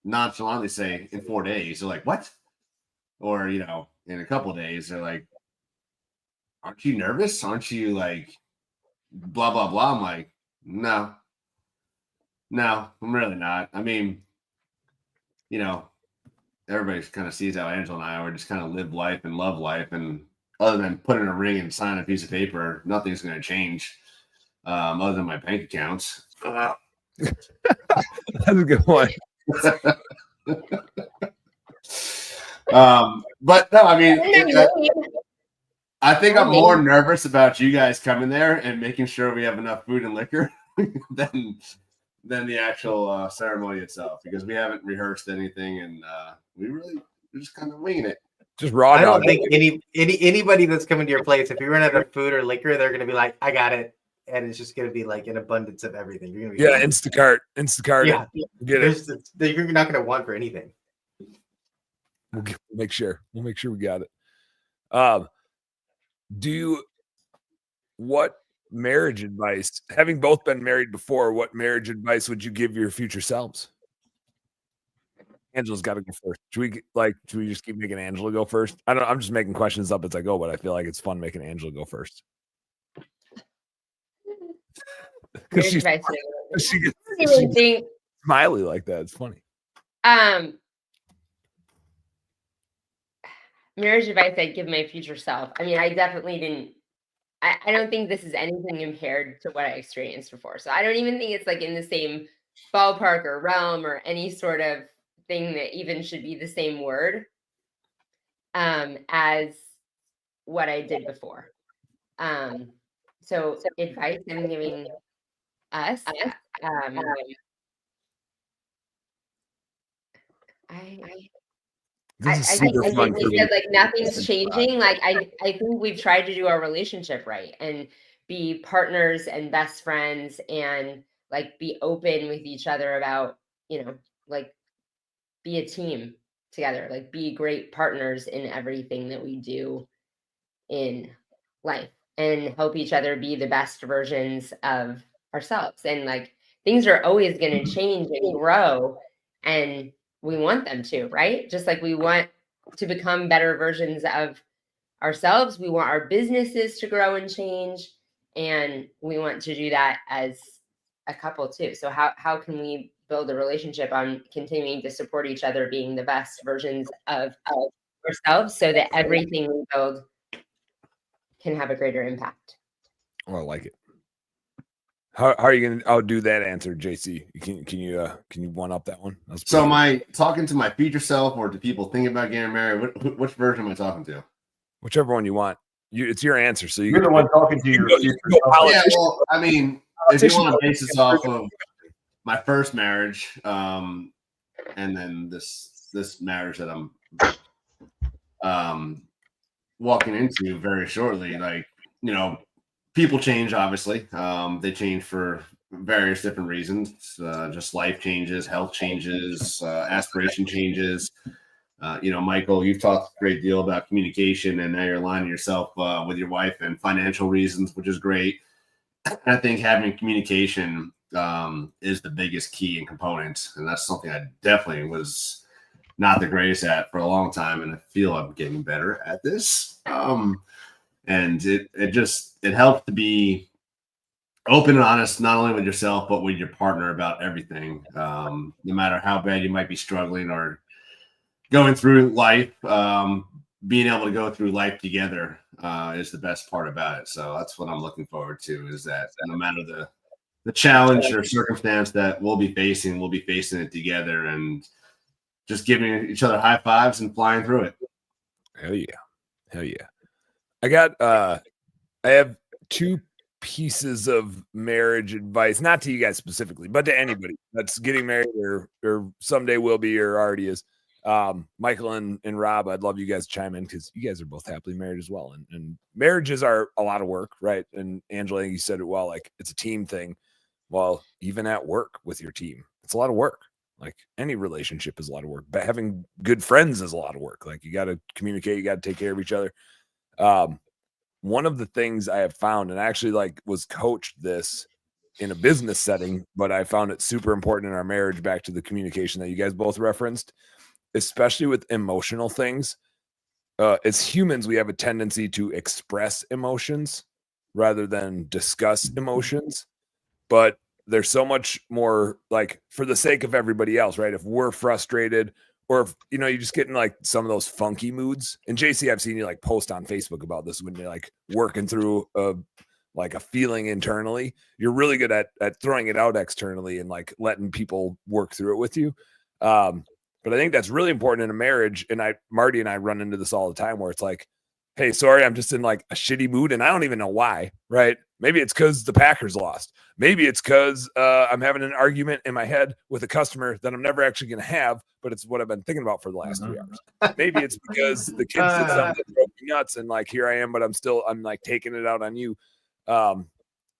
nonchalantly say in 4 days. They're like, "What?" Or in a couple of days, they're like, "Aren't you nervous? Aren't you like blah blah blah?" I'm like, no, I'm really not. I mean, everybody kind of sees how Angela and I are. We just kind of live life and love life, and other than putting a ring and sign a piece of paper, nothing's going to change, other than my bank accounts. That's a good one. But no, I mean, I think I'm more nervous about you guys coming there and making sure we have enough food and liquor than the actual ceremony itself, because we haven't rehearsed anything, and we're just kind of winging it. Just raw. I don't think anybody that's coming to your place, if you run out of food or liquor, they're gonna be like, "I got it," and it's just gonna be like an abundance of everything. You're gonna be Instacart. Yeah, Get it. you're not gonna want for anything. make sure we got it. What marriage advice, having both been married before, what marriage advice would you give your future selves? Angela's got to go first. Should we just keep making Angela go first? I'm just making questions up as I go, but I feel like it's fun making Angela go first. Because she gets smiley like that. It's funny. Marriage advice I'd give my future self. I mean, I definitely didn't. I don't think this is anything compared to what I experienced before. So I don't even think it's like in the same ballpark or realm or any sort of thing that even should be the same word as what I did before. So advice I'm giving us. I think we said like nothing's changing. Like I think we've tried to do our relationship right and be partners and best friends and like be open with each other about, like be a team together, like be great partners in everything that we do in life and help each other be the best versions of ourselves. And like things are always going to change and grow, and we want them to, right? Just like we want to become better versions of ourselves, we want our businesses to grow and change, and we want to do that as a couple too. So how can we build a relationship on continuing to support each other, being the best versions of ourselves, so that everything we build can have a greater impact? Oh, I like it. How are you gonna outdo that answer, JC? Can you one up that one? So am I talking to my future self or to people thinking about getting married? Which version am I talking to? Whichever one you want. It's your answer. So you're the one talking to your future self. Yeah, well, I mean, if you want to base this off of my first marriage, and then this marriage that I'm walking into very shortly, like, people change, obviously. They change for various different reasons. Just life changes, health changes, aspiration changes. Michael, you've talked a great deal about communication, and now you're aligning yourself with your wife and financial reasons, which is great. I think having communication is the biggest key and component, and that's something I definitely was not the greatest at for a long time, and I feel I'm getting better at this. And it helps to be open and honest, not only with yourself, but with your partner about everything. No matter how bad you might be struggling or going through life, being able to go through life together is the best part about it. So that's what I'm looking forward to, is that no matter the challenge or circumstance that we'll be facing it together and just giving each other high fives and flying through it. Hell yeah. I have two pieces of marriage advice, not to you guys specifically, but to anybody that's getting married or someday will be or already is. Michael and Rob, I'd love you guys to chime in because you guys are both happily married as well. And marriages are a lot of work, right? And Angela, you said it well, like it's a team thing. Well, even at work with your team, it's a lot of work. Like any relationship is a lot of work, but having good friends is a lot of work. Like you got to communicate, you got to take care of each other. One of the things I have found, and I actually was coached this in a business setting, but I found it super important in our marriage, back to the communication that you guys both referenced, especially with emotional things. As humans, we have a tendency to express emotions rather than discuss emotions, but there's so much more, like, for the sake of everybody else, right? If we're frustrated, or if, you just get in like some of those funky moods. And JC, I've seen you post on Facebook about this when you're working through a feeling internally. You're really good at throwing it out externally and letting people work through it with you. But I think that's really important in a marriage. And Marty and I run into this all the time where it's like, hey, sorry, I'm just in a shitty mood and I don't even know why, right? Maybe it's because the Packers lost. Maybe it's because I'm having an argument in my head with a customer that I'm never actually going to have, but it's what I've been thinking about for the last 3 hours. Maybe it's because the kids did something that drove me nuts, and here I am, but I'm taking it out on you. And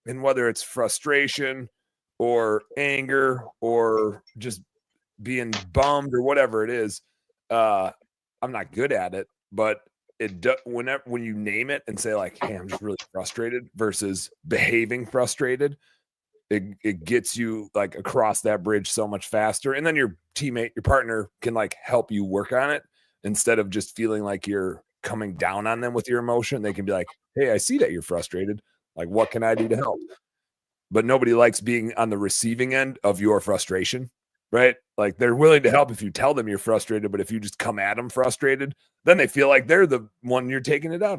whether it's frustration or anger or just being bummed or whatever it is, I'm not good at it, but when you name it and say like, hey, I'm just really frustrated versus behaving frustrated, it gets you like across that bridge so much faster. And then your teammate, your partner can like help you work on it instead of just feeling like you're coming down on them with your emotion. They can be like, hey, I see that you're frustrated. Like, what can I do to help? But nobody likes being on the receiving end of your frustration, right? Like they're willing to help if you tell them you're frustrated, but if you just come at them frustrated, then they feel like they're the one you're taking it out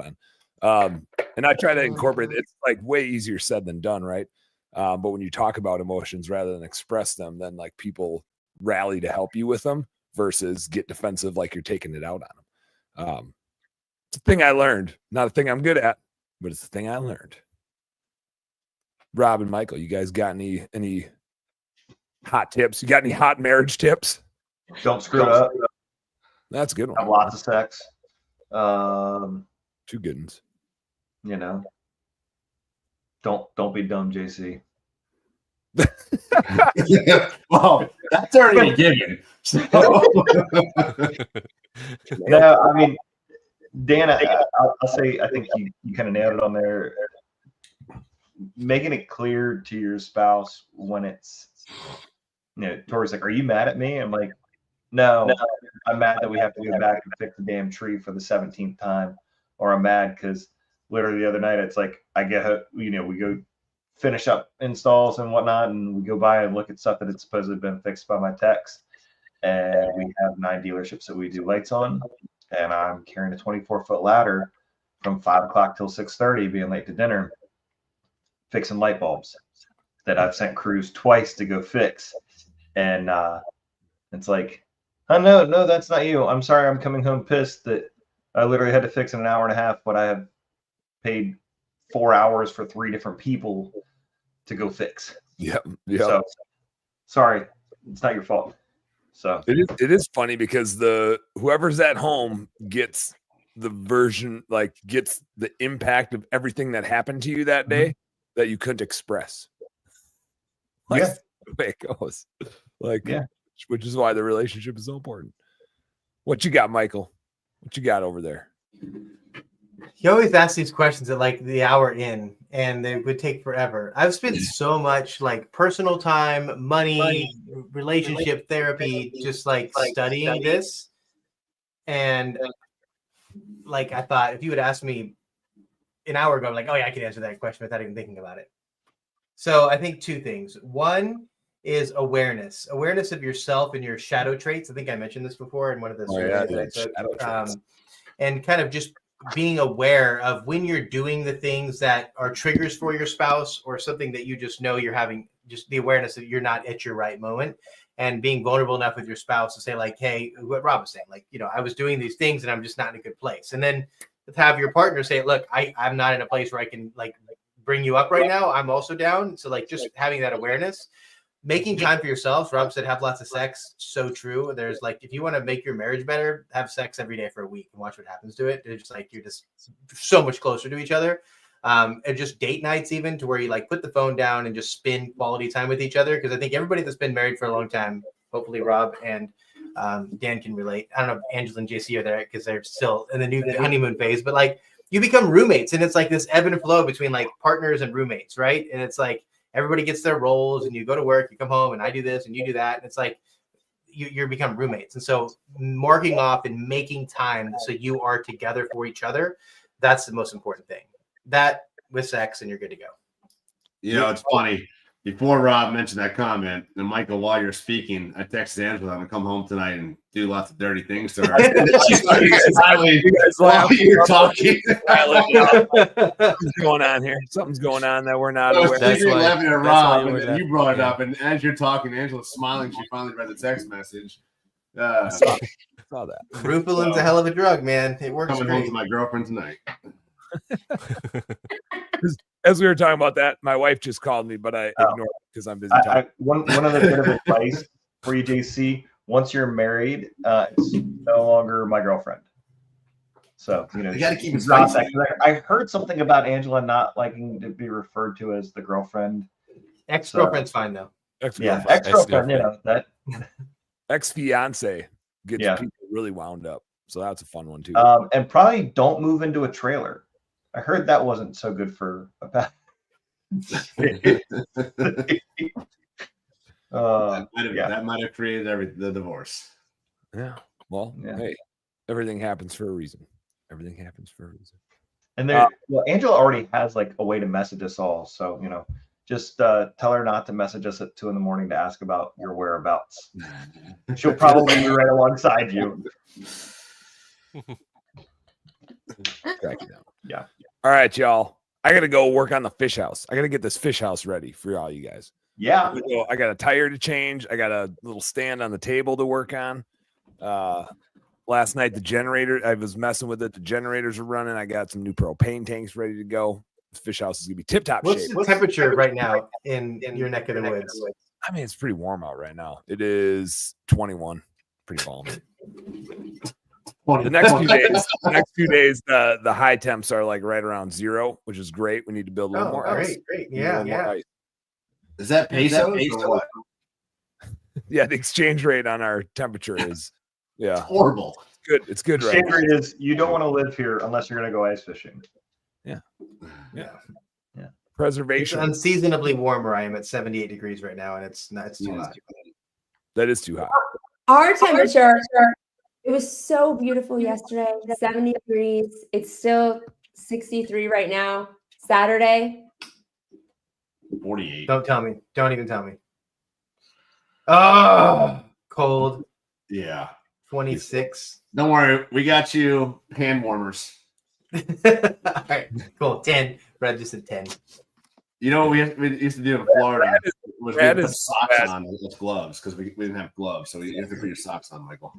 on. And I try to incorporate it. It's like way easier said than done, right? But when you talk about emotions rather than express them, then like people rally to help you with them versus get defensive like you're taking it out on them. It's a thing I learned, not a thing I'm good at, but it's a thing I learned. Rob and Michael, you guys got any hot tips? You got any hot marriage tips? Don't screw it up. That's a good one. Have lots of sex. Two good ones. You know, don't be dumb, JC. Well, that's already a given. So. Yeah, I mean, Dan, I'll say I think you kind of nailed it on there. Making it clear to your spouse when it's, Tori's like, are you mad at me? I'm like, no, I'm mad that we have to go back and fix the damn tree for the 17th time. Or I'm mad because literally the other night, it's like, I get, we go finish up installs and whatnot, and we go by and look at stuff that had supposedly been fixed by my techs. And we have 9 dealerships that we do lights on. And I'm carrying a 24-foot ladder from 5 o'clock till 6:30, being late to dinner, fixing light bulbs that I've sent crews twice to go fix. And it's like, oh, no, that's not you. I'm sorry. I'm coming home pissed that I literally had to fix in an hour and a half, but I have paid 4 hours for 3 different people to go fix. Yeah. So sorry, it's not your fault. So it is funny because whoever's at home gets the version, like gets the impact of everything that happened to you that day that you couldn't express. Like, yeah, the way it goes. Like, yeah, which is why the relationship is so important. What you got, Michael? What you got over there? You always ask these questions at like the hour in, and they would take forever. I've spent so much like personal time, money, relationship therapy, just like studying this. And like, I thought if you had asked me an hour ago, I'm like, oh yeah, I could answer that question without even thinking about it. So I think 2 things. One is awareness of yourself and your shadow traits. I think I mentioned this before in one of the surveys that I took. And kind of just being aware of when you're doing the things that are triggers for your spouse or something that you just know you're having, just the awareness that you're not at your right moment, and being vulnerable enough with your spouse to say like, hey, what Rob was saying, like, I was doing these things and I'm just not in a good place. And then have your partner say, look, I'm not in a place where I can like bring you up right now. I'm also down. So like just having that awareness, making time for yourself. Rob said, have lots of sex. So true. There's like, if you want to make your marriage better, have sex every day for a week and watch what happens to it. It's just like, you're just so much closer to each other. And just date nights, even to where you like put the phone down and just spend quality time with each other. Cause I think everybody that's been married for a long time, hopefully Rob and Dan can relate. I don't know if Angela and JC are there because they're still in the new honeymoon phase, but like you become roommates and it's like this ebb and flow between like partners and roommates. Right. And it's like, everybody gets their roles and you go to work, you come home and I do this and you do that. And it's like, you become roommates. And so marking off and making time so you are together for each other. That's the most important thing. That with sex and you're good to go. It's funny. Before Rob mentioned that comment, and Michael, while you're speaking, I texted Angela, I'm going to come home tonight and do lots of dirty things to her. She started smiling while you're talking. Something's going on here. Something's going on that we're not aware of. You're laughing at Rob, and then you brought it up. And as you're talking, Angela's smiling. She finally read the text message. I saw that. Rufilin's a hell of a drug, man. It works coming great. home to my girlfriend tonight. As we were talking about that, my wife just called me, but I ignored it because I'm busy talking. One other bit of advice for you, JC. Once you're married, it's no longer my girlfriend. So, you got to keep it spicy. I heard something about Angela not liking to be referred to as the girlfriend. Ex-girlfriend's fine, though. Ex-girlfriend, that. Ex-fiance gets people really wound up. So that's a fun one too. And probably don't move into a trailer. I heard that wasn't so good for a pet. That might have created the divorce. Yeah. Well, hey, everything happens for a reason. Everything happens for a reason. And there, well, Angela already has like a way to message us all. So, you know, just tell her not to message us at 2 a.m. to ask about your whereabouts. She'll probably be right alongside you. Yeah. All right, y'all. I got to go work on the fish house. I got to get this fish house ready for all you guys. Yeah. I got a tire to change. I got a little stand on the table to work on. Last night, the generator, I was messing with it. The generators are running. I got some new propane tanks ready to go. The fish house is going to be tip-top shape. What's the temperature right now in your neck of the woods? I mean, it's pretty warm out right now. It is 21. Pretty balmy. The next few days, the high temps are like right around 0, which is great. We need to build a little more ice. Great. Yeah. Is that peso? Yeah, the exchange rate on our temperature is horrible. Good. It's good, right? Exchange rate is you don't want to live here unless you're going to go ice fishing. Yeah. Preservation. It's unseasonably warm where I am at 78 degrees right now, and it's too hot. That is too hot. Our temperature, it was so beautiful yesterday, 70 degrees. It's still 63 right now. Saturday. 48. Don't tell me. Don't even tell me. Oh, cold. Yeah. 26. Don't worry. We got you hand warmers. All right, cool. 10. Brad just said 10. You know what we used to do in Florida was we put socks on with gloves because we didn't have gloves. So you have to put your socks on, Michael.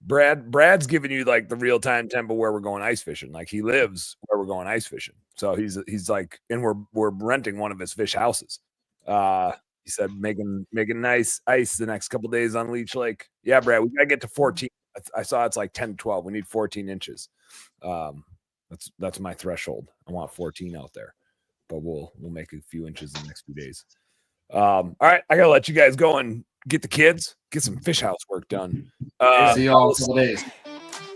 Brad's giving you like the real-time tempo where we're going ice fishing. Like he lives where we're going ice fishing. So he's like, and we're renting one of his fish houses. He said making nice ice the next couple days on Leech Lake. Yeah, Brad, we gotta get to 14. I saw it's like 10 to 12. We need 14 inches. That's my threshold. I want 14 out there, but we'll make a few inches in the next few days. All right, I gotta let you guys go and get the kids, get some fish house work done. See you all in a couple days.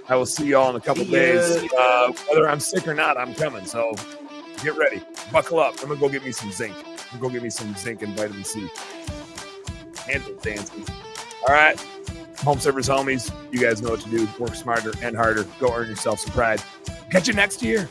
I will see you all in a couple days. Whether I'm sick or not, I'm coming. So get ready, buckle up. I'm gonna go get me some zinc. Go get me some zinc and vitamin C. And some dances. All right. Home Servers homies, you guys know what to do. Work smarter and harder. Go earn yourself some pride. Catch you next year.